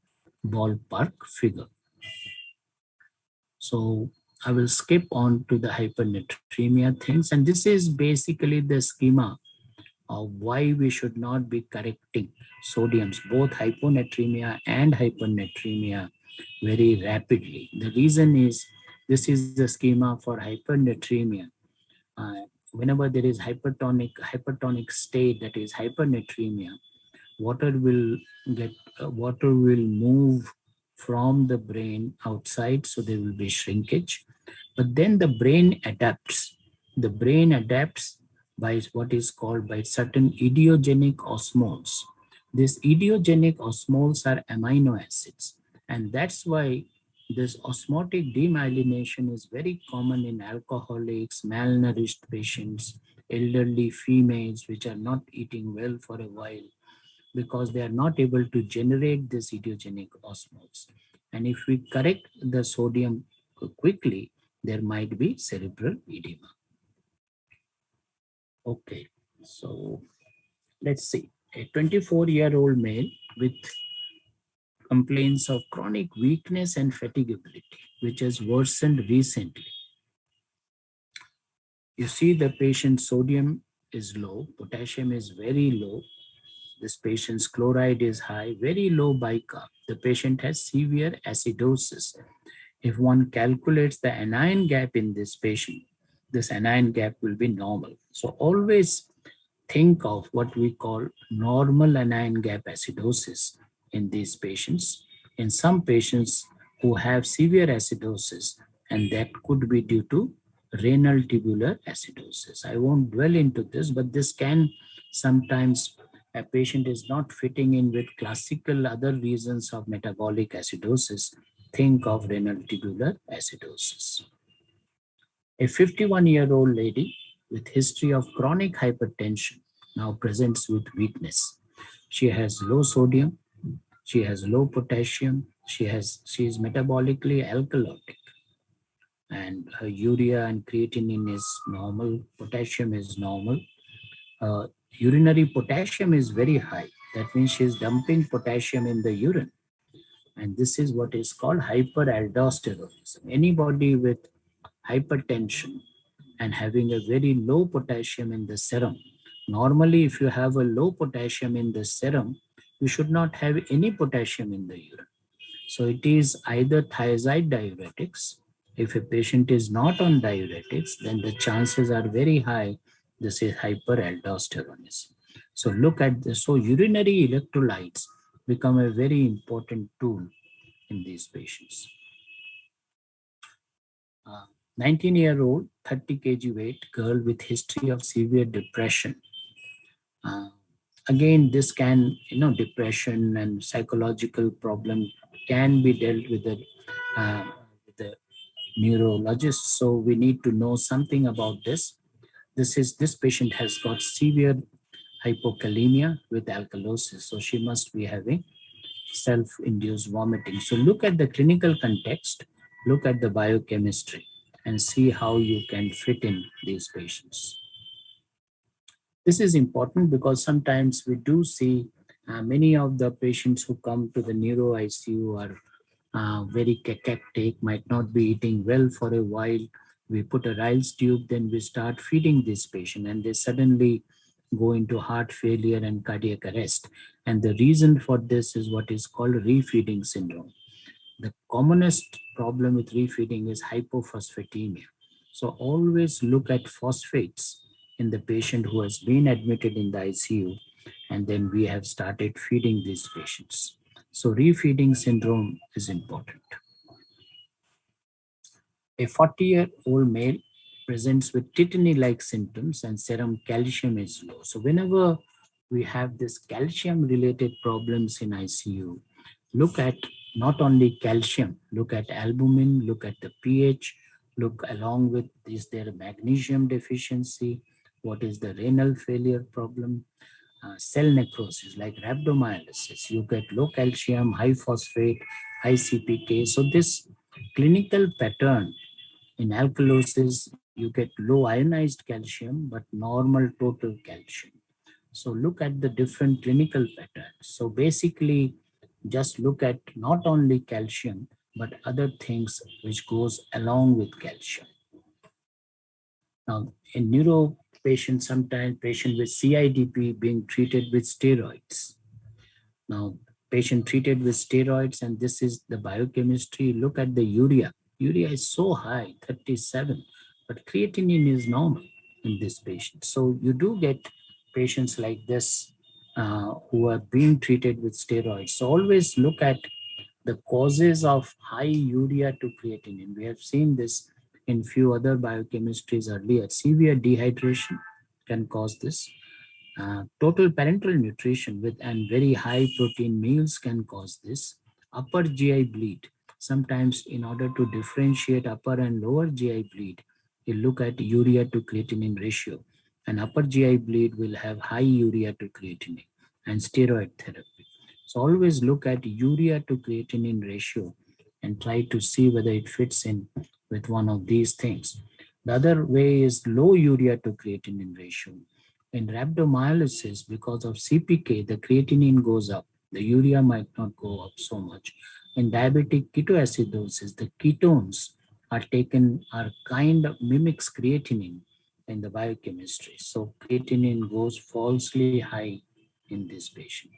ballpark figure. So I will skip on to the hypernatremia things, and this is basically the schema of why we should not be correcting sodiums, both hyponatremia and hypernatremia, very rapidly. The reason is, this is the schema for hypernatremia. Whenever there is hypertonic state, that is hypernatremia, water will move from the brain outside, so there will be shrinkage. But then the brain adapts. The brain adapts by what is called by certain idiogenic osmoles. These idiogenic osmoles are amino acids, and that's why this osmotic demyelination is very common in alcoholics, malnourished patients, elderly females which are not eating well for a while, because they are not able to generate this idiogenic osmoles. And if we correct the sodium quickly, there might be cerebral edema. Okay, so let's see. A 24-year-old male with complaints of chronic weakness and fatigability, which has worsened recently. You see the patient's sodium is low, potassium is very low, this patient's chloride is high, very low bicarb. The patient has severe acidosis. If one calculates the anion gap in this patient, this anion gap will be normal. So always think of what we call normal anion gap acidosis in these patients. In some patients who have severe acidosis, and that could be due to renal tubular acidosis. I won't dwell into this, but this can sometimes a patient is not fitting in with classical other reasons of metabolic acidosis. Think of renal tubular acidosis. A 51-year-old lady with history of chronic hypertension now presents with weakness. She has low sodium, she has low potassium, she is metabolically alkalotic, and her urea and creatinine is normal, potassium is normal. Urinary potassium is very high. That means she is dumping potassium in the urine. And this is what is called hyperaldosteronism. Anybody with hypertension and having a very low potassium in the serum. Normally, if you have a low potassium in the serum, you should not have any potassium in the urine. So it is either thiazide diuretics. If a patient is not on diuretics, then the chances are very high this is hyperaldosteronism. So look at this. So urinary electrolytes become a very important tool in these patients. 19-year-old, 30 kg weight girl with history of severe depression. Again, this can, depression and psychological problem can be dealt with the neurologist. So we need to know something about this. This patient has got severe hypokalemia with alkalosis. So she must be having self-induced vomiting. So look at the clinical context, look at the biochemistry, and see how you can fit in these patients. This is important because sometimes we do see many of the patients who come to the neuro ICU are very cachectic, might not be eating well for a while. We put a Riles tube, then we start feeding this patient, and they suddenly go into heart failure and cardiac arrest. And the reason for this is what is called refeeding syndrome. The commonest problem with refeeding is hypophosphatemia. So always look at phosphates in the patient who has been admitted in the ICU, and then we have started feeding these patients. So refeeding syndrome is important. A 40-year-old male presents with tetany-like symptoms and serum calcium is low. So whenever we have this calcium-related problems in ICU, look at not only calcium, look at albumin, look at the pH, look along with is there a magnesium deficiency, what is the renal failure problem, cell necrosis like rhabdomyolysis, you get low calcium, high phosphate, high CPK. So this clinical pattern in alkalosis, you get low ionized calcium, but normal total calcium. So look at the different clinical patterns. So basically, just look at not only calcium, but other things which goes along with calcium. Now, in neuro patients, sometimes patient with CIDP being treated with steroids. Now, patient treated with steroids, and this is the biochemistry. Look at the urea. Urea is so high, 37, but creatinine is normal in this patient. So you do get patients like this who are being treated with steroids. So always look at the causes of high urea to creatinine. We have seen this in few other biochemistries earlier. Severe dehydration can cause this. Total parenteral nutrition with and very high protein meals can cause this. Upper GI bleed. Sometimes in order to differentiate upper and lower GI bleed, you look at urea to creatinine ratio. And upper GI bleed will have high urea to creatinine and steroid therapy. So always look at urea to creatinine ratio and try to see whether it fits in with one of these things. The other way is low urea to creatinine ratio. In rhabdomyolysis, because of CPK, the creatinine goes up. The urea might not go up so much. In diabetic ketoacidosis, the ketones are kind of mimics creatinine in the biochemistry. So creatinine goes falsely high in this patient.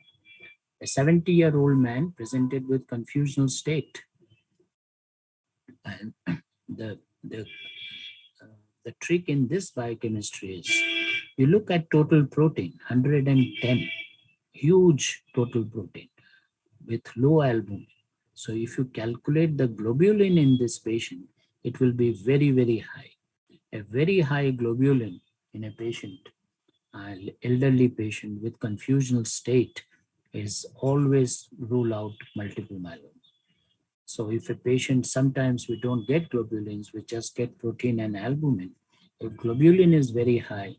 A 70-year-old man presented with confusional state. And the trick in this biochemistry is You look at total protein, 110, huge total protein with low albumin. So if you calculate the globulin in this patient, it will be very, very high. A very high globulin in a patient, elderly patient with confusional state, is always rule out multiple myeloma. So if a patient, sometimes we don't get globulins, we just get protein and albumin. If globulin is very high,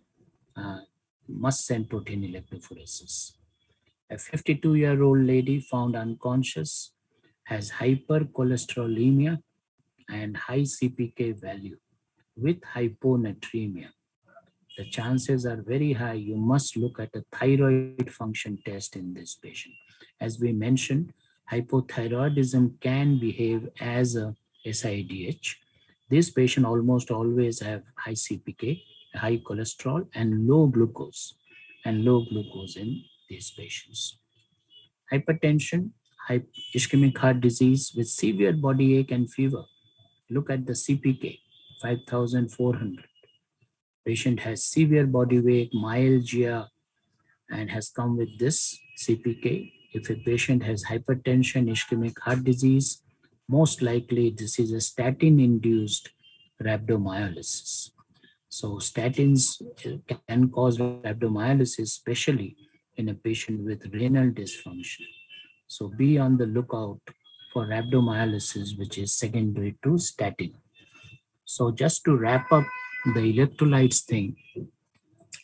must send protein electrophoresis. A 52-year-old lady found unconscious, has hypercholesterolemia and high CPK value with hyponatremia. The chances are very high. You must look at a thyroid function test in this patient. As we mentioned, hypothyroidism can behave as a SIDH. This patient almost always have high CPK, high cholesterol, and low glucose in these patients. Hypertension, ischemic heart disease with severe body ache and fever. Look at the CPK, 5,400. Patient has severe body weight, myalgia, and has come with this CPK. If a patient has hypertension, ischemic heart disease, most likely this is a statin-induced rhabdomyolysis. So statins can cause rhabdomyolysis, especially in a patient with renal dysfunction. So be on the lookout for rhabdomyolysis, which is secondary to statin. So just to wrap up the electrolytes thing,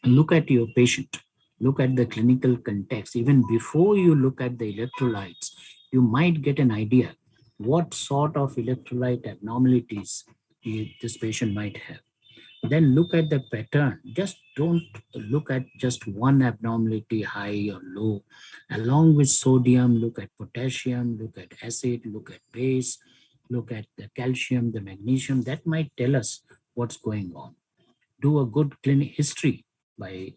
look at your patient, look at the clinical context. Even before you look at the electrolytes, you might get an idea what sort of electrolyte abnormalities this patient might have. Then look at the pattern. Just don't look at just one abnormality, high or low. Along with sodium, look at potassium, look at acid, look at base, look at the calcium, the magnesium. That might tell us what's going on. Do a good clinic history by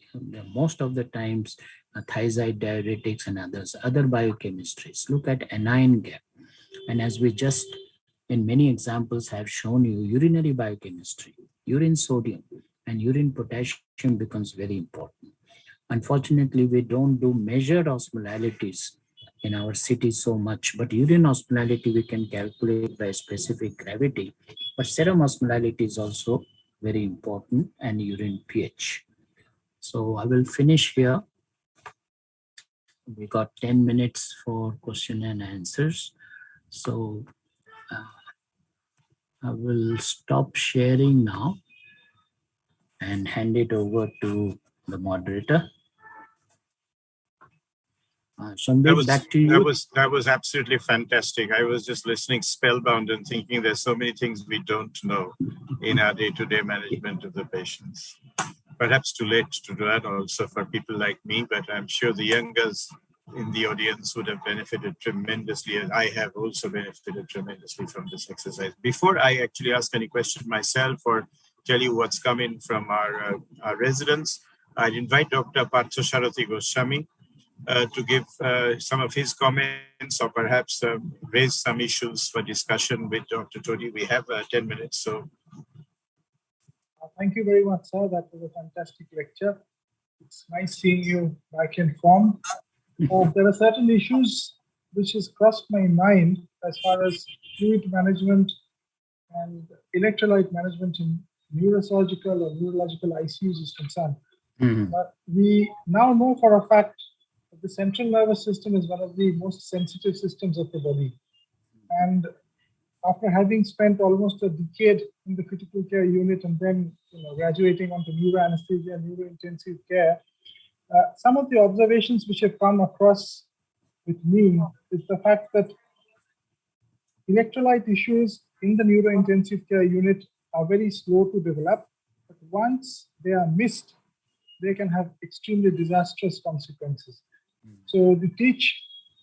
most of the times thiazide diuretics and other biochemistries. Look at anion gap. And as we just in many examples have shown you, urinary biochemistry, urine sodium and urine potassium becomes very important. Unfortunately, we don't do measured osmolalities in our city so much, but urine osmolality we can calculate by specific gravity, but serum osmolality is also very important, and urine pH. So I will finish here. We got 10 minutes for question and answers. So I will stop sharing now and hand it over to the moderator. Sandeep, back to you. That was absolutely fantastic. I was just listening spellbound and thinking there's so many things we don't know in our day-to-day management of the patients. Perhaps too late to do that also for people like me, but I'm sure the youngers in the audience would have benefited tremendously, and I have also benefited tremendously from this exercise. Before I actually ask any question myself or tell you what's coming from our residents, I'd invite Dr. Partha Sharathi Goswami to give some of his comments or perhaps raise some issues for discussion with Dr. Todi. We have 10 minutes, so. Thank you very much, sir. That was a fantastic lecture. It's nice seeing you back in form. There are certain issues which has crossed my mind as far as fluid management and electrolyte management in neurosurgical or neurological ICUs is concerned. But we now know for a fact that the central nervous system is one of the most sensitive systems of the body. And after having spent almost a decade in the critical care unit and then graduating onto neuroanesthesia, neurointensive care, some of the observations which have come across with me is the fact that electrolyte issues in the neurointensive care unit are very slow to develop, but once they are missed, they can have extremely disastrous consequences. So the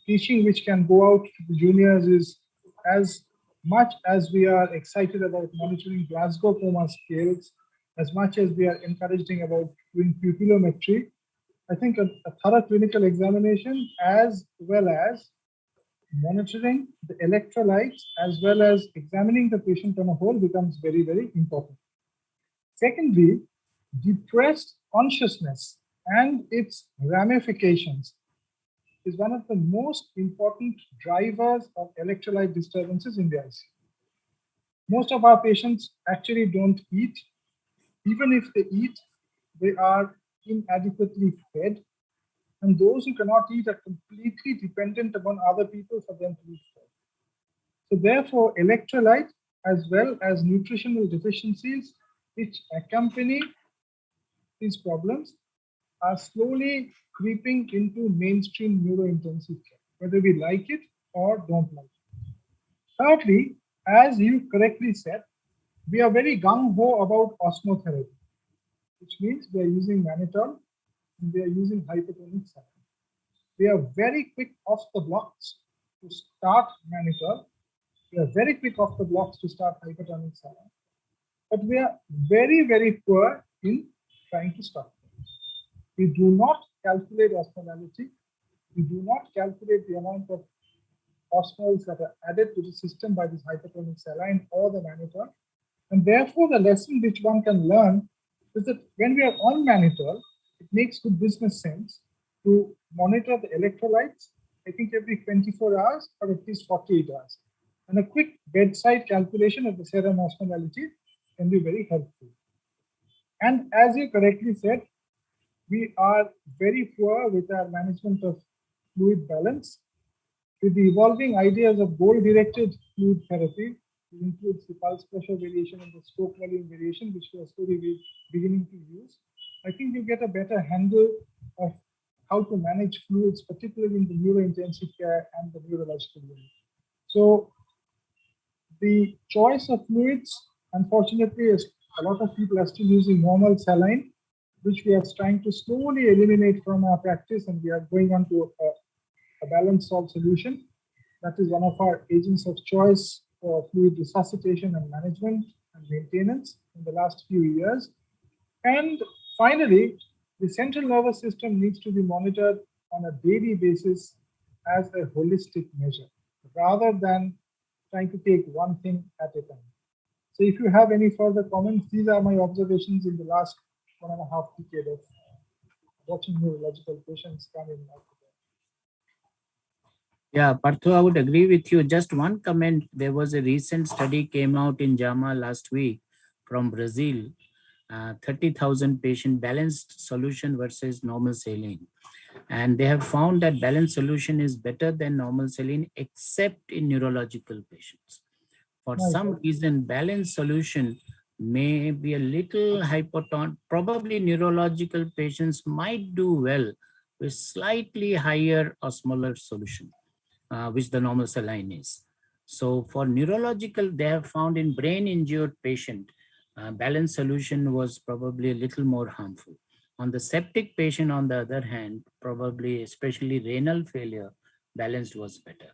teaching which can go out to the juniors is, as much as we are excited about monitoring Glasgow coma scales, as much as we are encouraging about doing pupillometry, I think a thorough clinical examination as well as monitoring the electrolytes as well as examining the patient on a whole becomes very, very important. Secondly, depressed consciousness and its ramifications is one of the most important drivers of electrolyte disturbances in the ICU. Most of our patients actually don't eat. Even if they eat, they are inadequately fed. And those who cannot eat are completely dependent upon other people for them to eat fed. So therefore, electrolyte as well as nutritional deficiencies which accompany these problems are slowly creeping into mainstream neurointensive care, whether we like it or don't like it. Thirdly, as you correctly said, we are very gung-ho about osmotherapy, which means we are using mannitol and we are using hypertonic saline. We are very quick off the blocks to start mannitol. We are very quick off the blocks to start hypertonic saline. But we are very, very poor in trying to stop them. We do not calculate osmolality. We do not calculate the amount of osmoles that are added to the system by this hypertonic saline or the mannitol. And therefore, the lesson which one can learn is that when we are on mannitol, it makes good business sense to monitor the electrolytes, I think every 24 hours or at least 48 hours. And a quick bedside calculation of the serum osmolality can be very helpful. And as you correctly said, we are very poor with our management of fluid balance. With the evolving ideas of goal-directed fluid therapy, it includes the pulse pressure variation and the stroke volume variation, which we are slowly beginning to use. I think you get a better handle of how to manage fluids, particularly in the neurointensive care and the neurological unit. So the choice of fluids, unfortunately, is a lot of people are still using normal saline, which we are trying to slowly eliminate from our practice, and we are going on to a balanced salt solution. That is one of our agents of choice for fluid resuscitation and management and maintenance in the last few years. And finally, the central nervous system needs to be monitored on a daily basis as a holistic measure, rather than trying to take one thing at a time. So if you have any further comments, these are my observations in the last 1.5 decades of watching neurological patients come in. Yeah, Partho, I would agree with you. Just one comment. There was a recent study came out in JAMA last week from Brazil, 30,000 patient balanced solution versus normal saline. And they have found that balanced solution is better than normal saline, except in neurological patients. For some reason, balanced solution may be a little hypotonic. Probably neurological patients might do well with slightly higher osmolar solution, which the normal saline is. So for neurological, they have found in brain injured patient, balanced solution was probably a little more harmful. On the septic patient, on the other hand, probably especially renal failure, balanced was better.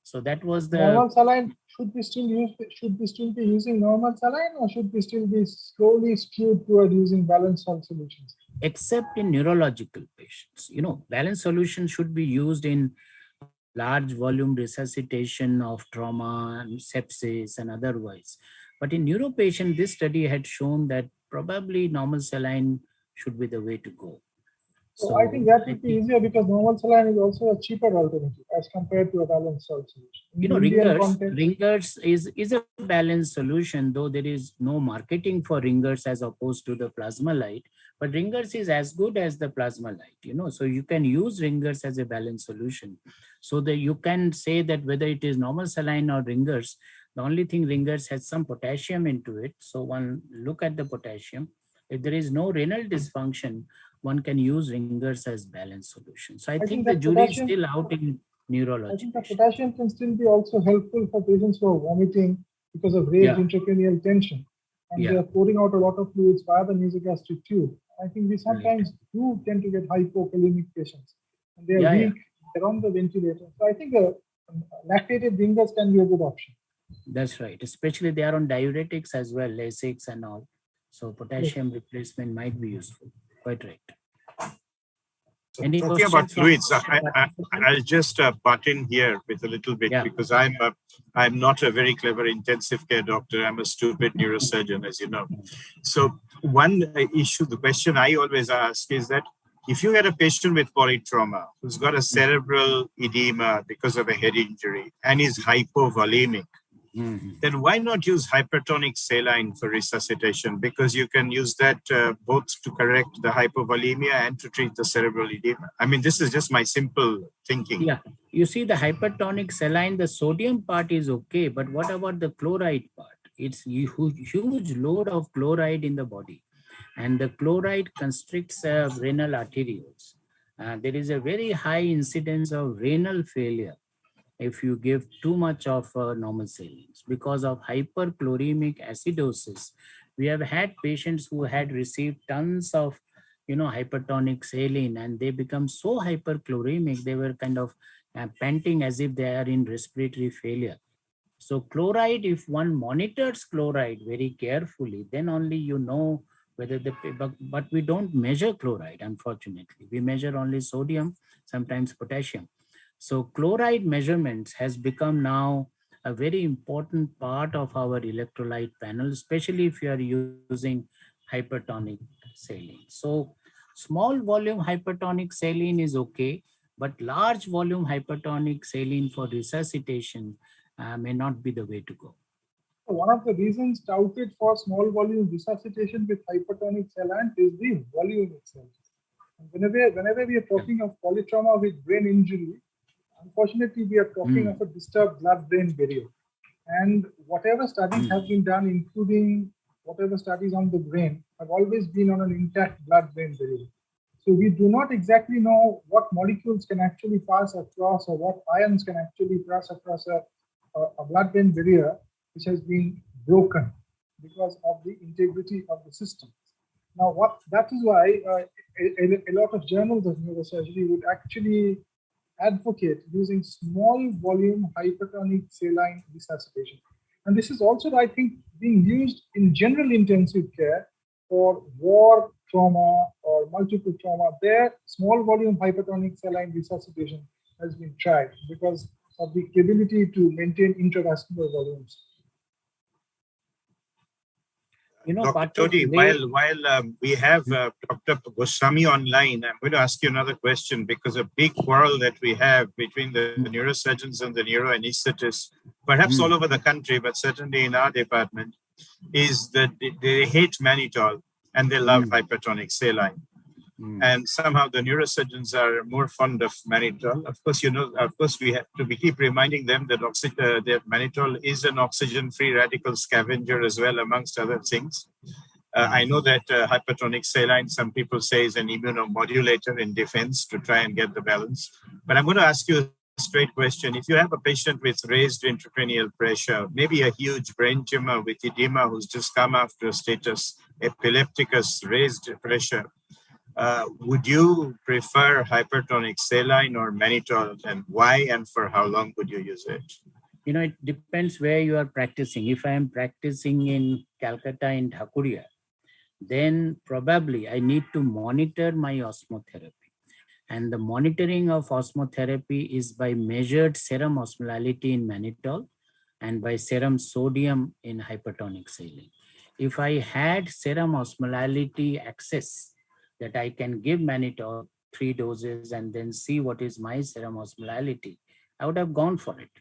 So that was the normal saline. Should we still use? Should we still be using normal saline, or should we still be slowly skewed toward using balanced salt solutions? Except in neurological patients, balanced solution should be used in large volume resuscitation of trauma and sepsis and otherwise. But in neuro patient, this study had shown that probably normal saline should be the way to go. So I think that would be easier because normal saline is also a cheaper alternative as compared to a balanced salt solution. Ringers is a balanced solution, though there is no marketing for Ringers as opposed to the Plasmalite. But Ringers is as good as the Plasmalite, so you can use Ringers as a balanced solution. So that you can say that whether it is normal saline or Ringers, the only thing Ringers has some potassium into it. So one look at the potassium. If there is no renal dysfunction, one can use Ringers as balanced solution. So I think the jury is still out in neurology. I think the potassium can still be also helpful for patients who are vomiting because of raised intracranial tension. And they are pouring out a lot of fluids via the nasogastric tube. I think we sometimes do tend to get hypokalemic patients. And they are weak, they're on the ventilator. So I think the lactated Ringers can be a good option. That's right. Especially they are on diuretics as well, Lasix and all. So potassium replacement might be useful. Quite right. So Any talking question about from fluids, the participant? I'll just butt in here with a little bit Yeah. because I'm not a very clever intensive care doctor. I'm a stupid neurosurgeon, as you know. So one issue, the question I always ask is that if you get a patient with polytrauma who's got a cerebral edema because of a head injury and is hypovolemic, then why not use hypertonic saline for resuscitation? Because you can use that both to correct the hypovolemia and to treat the cerebral edema. I mean, this is just my simple thinking. Yeah, you see the hypertonic saline, the sodium part is okay, but what about the chloride part? It's huge load of chloride in the body, and the chloride constricts renal arterioles. There is a very high incidence of renal failure if you give too much of normal salines because of hyperchloremic acidosis. We have had patients who had received tons of hypertonic saline, and they become so hyperchloremic they were kind of panting as if they are in respiratory failure. So chloride, if one monitors chloride very carefully, then only whether but we don't measure chloride, unfortunately. We measure only sodium, sometimes potassium. So chloride measurements has become now a very important part of our electrolyte panel, especially if you are using hypertonic saline. So small volume hypertonic saline is okay, but large volume hypertonic saline for resuscitation may not be the way to go. One of the reasons touted for small volume resuscitation with hypertonic saline is the volume itself. And whenever we are talking of polytrauma with brain injury, unfortunately, we are talking of a disturbed blood-brain barrier. And whatever studies have been done, including whatever studies on the brain, have always been on an intact blood-brain barrier. So we do not exactly know what molecules can actually pass across or what ions can actually pass across a blood-brain barrier which has been broken because of the integrity of the system. Now, that is why a lot of journals of neurosurgery would actually advocate using small volume hypertonic saline resuscitation. And this is also, I think, being used in general intensive care for war trauma or multiple trauma. There, small volume hypertonic saline resuscitation has been tried because of the ability to maintain intravascular volumes. Dr. Todi, while we have Dr. Goswami online, I'm going to ask you another question because a big quarrel that we have between the neurosurgeons and the neuroanesthetists, perhaps all over the country, but certainly in our department, is that they hate mannitol and they love hypertonic saline. And somehow the neurosurgeons are more fond of mannitol. Of course, we have to keep reminding them that that mannitol is an oxygen-free radical scavenger as well, amongst other things. I know that hypertonic saline, some people say, is an immunomodulator in defense to try and get the balance. But I'm going to ask you a straight question. If you have a patient with raised intracranial pressure, maybe a huge brain tumor with edema who's just come after a status epilepticus, raised pressure, would you prefer hypertonic saline or mannitol, and why and for how long would you use it? It depends where you are practicing. If I am practicing in Calcutta in Dhakuria, then probably I need to monitor my osmotherapy. And the monitoring of osmotherapy is by measured serum osmolality in mannitol and by serum sodium in hypertonic saline. If I had serum osmolality access, that I can give mannitol 3 doses and then see what is my serum osmolality, I would have gone for it.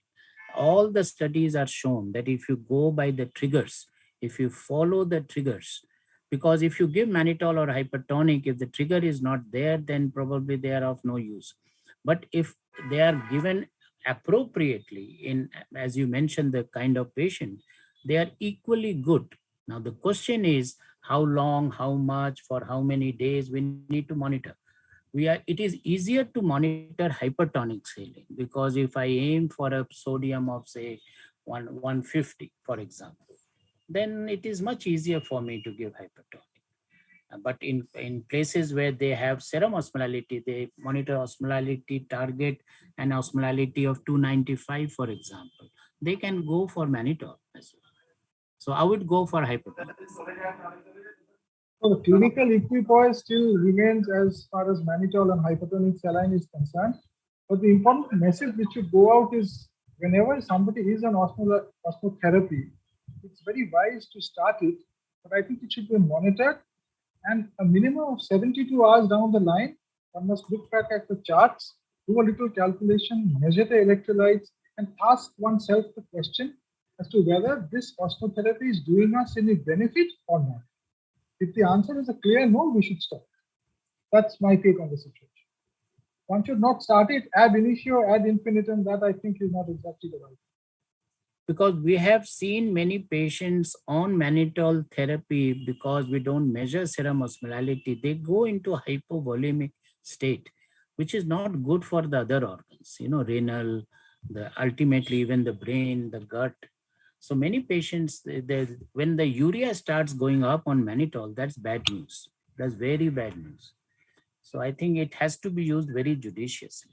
All the studies are shown that if you go by the triggers, if you follow the triggers, because if you give mannitol or hypertonic, if the trigger is not there, then probably they are of no use. But if they are given appropriately as you mentioned, the kind of patient, they are equally good. Now, the question is how long, how much, for how many days we need to monitor. It is easier to monitor hypertonic saline because if I aim for a sodium of say 150, for example, then it is much easier for me to give hypertonic. But in places where they have serum osmolality, they monitor osmolality target and osmolality of 295, for example, they can go for mannitol as well. So I would go for hypertonic. So the clinical equipoise still remains as far as mannitol and hypertonic saline is concerned. But the important message which should go out is whenever somebody is on osmotherapy, it's very wise to start it, but I think it should be monitored. And a minimum of 72 hours down the line, one must look back at the charts, do a little calculation, measure the electrolytes, and ask oneself the question as to whether this osmotherapy is doing us any benefit or not. If the answer is a clear no, we should stop. That's my take on the situation. One should not start it ab initio, ad infinitum. That I think is not exactly the right. Because we have seen many patients on mannitol therapy because we don't measure serum osmolality. They go into a hypovolemic state, which is not good for the other organs, renal, ultimately even the brain, the gut. So many patients, when the urea starts going up on mannitol, that's bad news. That's very bad news. So I think it has to be used very judiciously.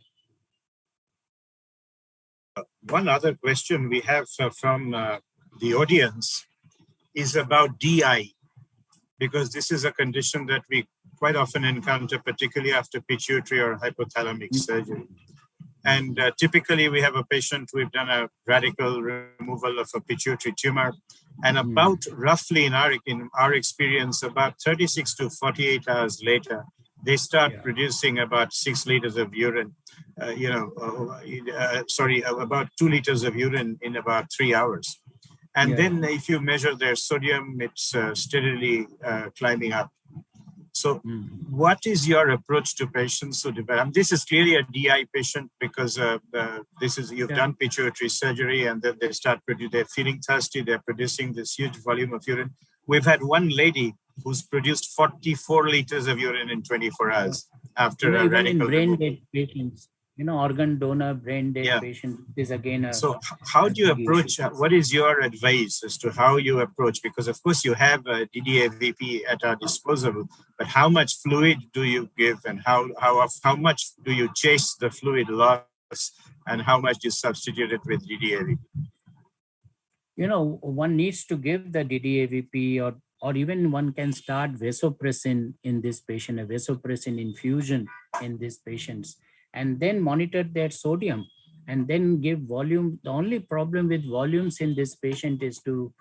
One other question we have from the audience is about DI, because this is a condition that we quite often encounter, particularly after pituitary or hypothalamic surgery. And typically we have a patient, we've done a radical removal of a pituitary tumor, and about roughly in our experience, about 36 to 48 hours later, they start producing about 6 liters of urine, about 2 liters of urine in about 3 hours. And then if you measure their sodium, it's steadily climbing up. So what is your approach to patients who develop? This is clearly a DI patient because you've done pituitary surgery, and then they start they're feeling thirsty, they're producing this huge volume of urine. We've had one lady who's produced 44 liters of urine in 24 hours after a radical brain-dead patients. Organ donor, brain-dead patient is again So how do you approach, what is your advice as to how you approach? Because of course you have a DDAVP at our disposal, but how much fluid do you give, and how much do you chase the fluid loss, and how much do you substitute it with DDAVP? One needs to give the DDAVP, or even one can start vasopressin in this patient, a vasopressin infusion in these patients, and then monitor their sodium, and then give volume. The only problem with volumes in this patient is to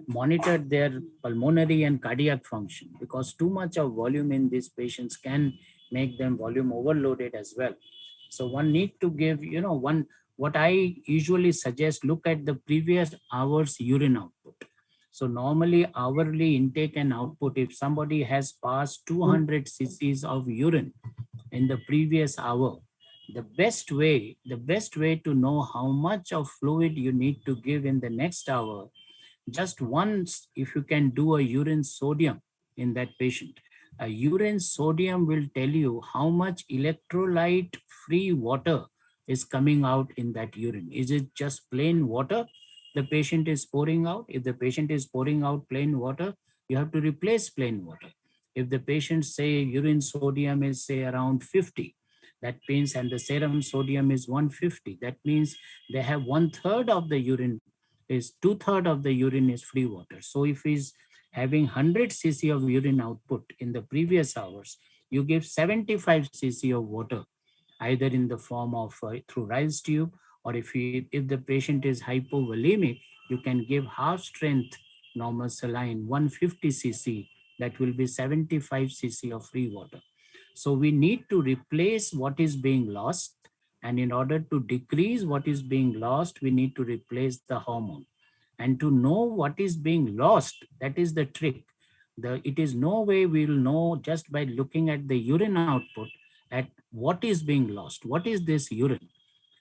monitor their pulmonary and cardiac function, because too much of volume in these patients can make them volume overloaded as well. So one need to give, what I usually suggest, look at the previous hour's urine output. So normally hourly intake and output, if somebody has passed 200 cc's of urine in the previous hour, the best way to know how much of fluid you need to give in the next hour, just once, if you can do a urine sodium in that patient, a urine sodium will tell you how much electrolyte free water is coming out in that urine. Is it just plain water the patient is pouring out? If the patient is pouring out plain water, you have to replace plain water. If the patient say urine sodium is say around 50, that means, and the serum sodium is 150, that means they have 1/3 of the urine, is 2/3 of the urine is free water. So if he's having 100 cc of urine output in the previous hours, you give 75 cc of water, either in the form of through rice tube, or if the patient is hypovolemic, you can give half strength normal saline 150 cc, that will be 75 cc of free water. So we need to replace what is being lost, and in order to decrease what is being lost, we need to replace the hormone. And to know what is being lost, that is the trick. It is no way we'll know just by looking at the urine output at what is being lost. What is this urine?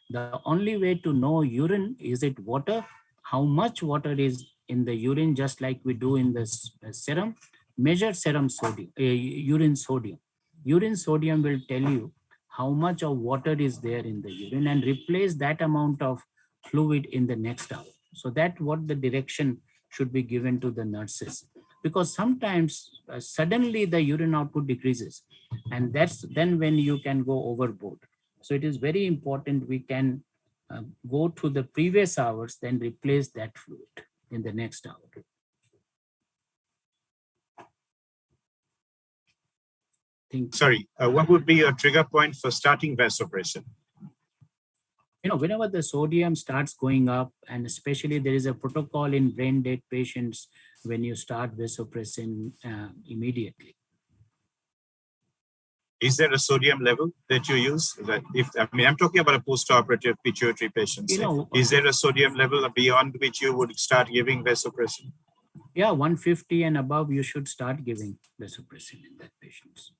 The only way to know urine, is it water? How much water is in the urine, just like we do in the serum? Measure serum sodium, urine sodium. Urine sodium will tell you how much of water is there in the urine, and replace that amount of fluid in the next hour. So that's what the direction should be given to the nurses, because sometimes suddenly the urine output decreases, and that's then when you can go overboard. So it is very important we can go to the previous hours, then replace that fluid in the next hour. think. Sorry, what would be your trigger point for starting vasopressin? Whenever the sodium starts going up, and especially there is a protocol in brain dead patients when you start vasopressin immediately. Is there a sodium level that you use? I'm talking about a post-operative pituitary patient. Is there a sodium level beyond which you would start giving vasopressin? Yeah, 150 and above, you should start giving vasopressin in that patients.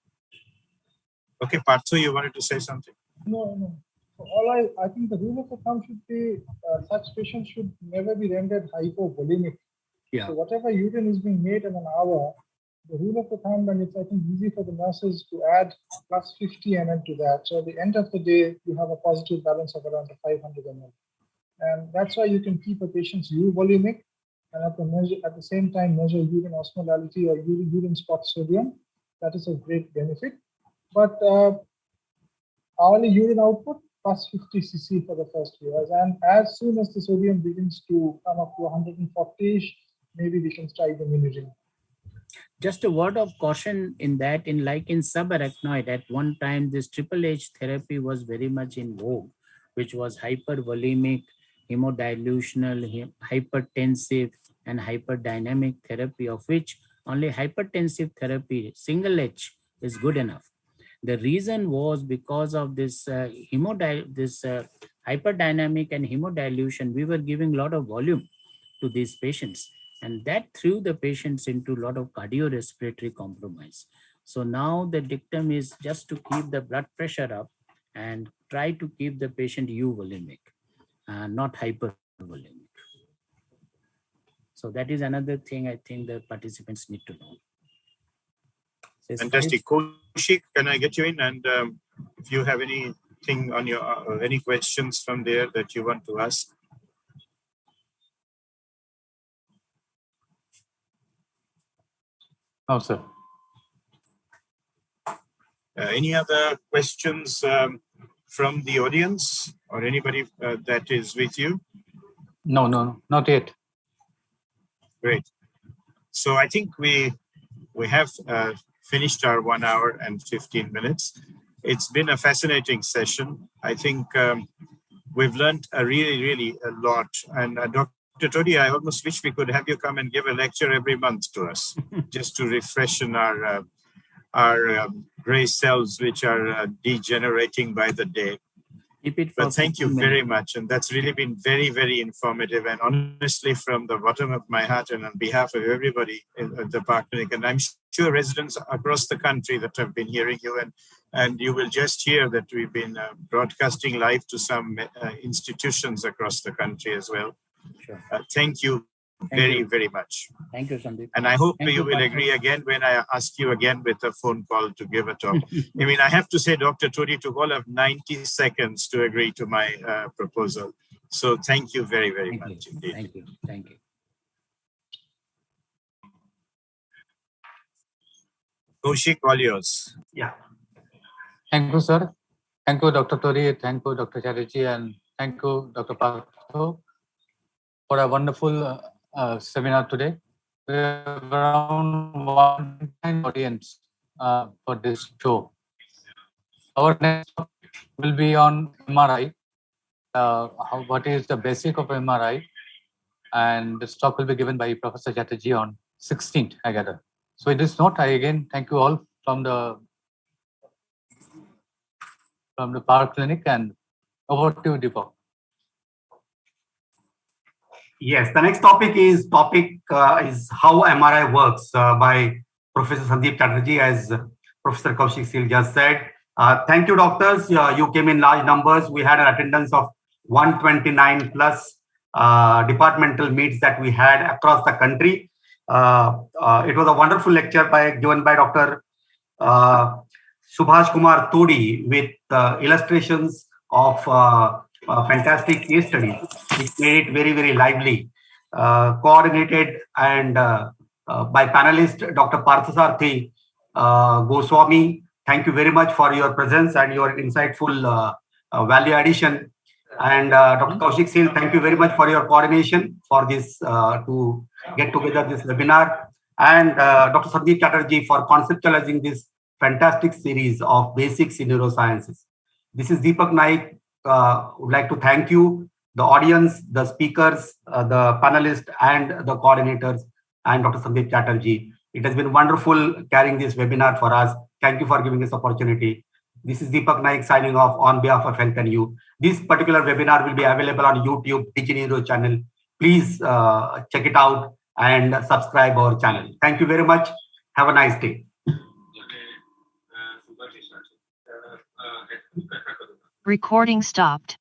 Okay, Partho, you wanted to say something? No. I think the rule of thumb should be such patients should never be rendered hypovolemic. Yeah. So whatever urine is being made in an hour, the rule of the thumb, and it's I think easy for the nurses to add plus 50 ml to that. So at the end of the day, you have a positive balance of around 500 ml. And that's why you can keep a patient's euvolemic and at the same time measure urine osmolality or urine spot sodium. That is a great benefit. But hourly urine output plus 50 cc for the first years. And as soon as the sodium begins to come up to 140-ish, maybe we can start the imaging. Just a word of caution in that, in subarachnoid, at one time, this Triple H therapy was very much in vogue, which was hypervolemic, hemodilutional, hypertensive, and hyperdynamic therapy, of which only hypertensive therapy, single H, is good enough. The reason was because of this hyperdynamic and hemodilution, we were giving a lot of volume to these patients. And that threw the patients into a lot of cardiorespiratory compromise. So now the dictum is just to keep the blood pressure up and try to keep the patient euvolemic, not hypervolemic. So that is another thing I think the participants need to know. Fantastic. Kaushik, can I get you in? And if you have anything on your, any questions from there that you want to ask? No, sir. Any other questions from the audience or anybody that is with you? No, not yet. Great. So I think we have finished our 1 hour and 15 minutes. It's been a fascinating session. I think we've learned really a lot. And Dr. Todi, I almost wish we could have you come and give a lecture every month to us, just to refreshen our gray cells, which are degenerating by the day. But thank you very much. And that's really been very informative. And honestly, from the bottom of my heart and on behalf of everybody at the Park Clinic, and I'm sure residents across the country that have been hearing you, and you will just hear that we've been broadcasting live to some institutions across the country as well. Sure. Thank you very much. Thank you, Sandeep. And I hope you will agree again when I ask you again with a phone call to give a talk. I mean, I have to say, Dr. Todi took all of 90 seconds to agree to my proposal. So thank you very much indeed. Thank you. Kaushik, all yours. Yeah. Thank you, sir. Thank you, Dr. Todi. Thank you, Dr. Chatterjee. And thank you, Dr. Partho, for a wonderful seminar today. We have around 1 audience for this show. Our next topic will be on MRI. What is the basic of MRI? And this talk will be given by Professor Chatterjee on 16th, I gather. So in this note, I again thank you all from the Park Clinic, and over to you, Deepak. Yes, the next topic is how MRI works by Professor Sandeep Chatterjee, as Professor Kaushik Sil just said. Thank you, doctors. You came in large numbers. We had an attendance of 129 plus departmental meets that we had across the country. It was a wonderful lecture given by Dr. Subhash Kumar Todi with illustrations of fantastic case studies, which made it very lively, coordinated and by panelist Dr. Parthasarthi Goswami. Thank you very much for your presence and your insightful value addition. And Dr. Kaushik Sil, thank you very much for your coordination for this to get together this webinar. And Dr. Sandeep Chatterjee for conceptualizing this fantastic series of basics in neurosciences. This is Deepak Naik. Would like to thank you, the audience, the speakers, the panelists, and the coordinators, and Dr. Sandeep Chatterjee. It has been wonderful carrying this webinar for us. Thank you for giving this opportunity. This is Deepak Naik signing off on behalf of Health and You. This particular webinar will be available on YouTube DigiNeuro channel. Please check it out and subscribe our channel. Thank you very much. Have a nice day. Recording stopped.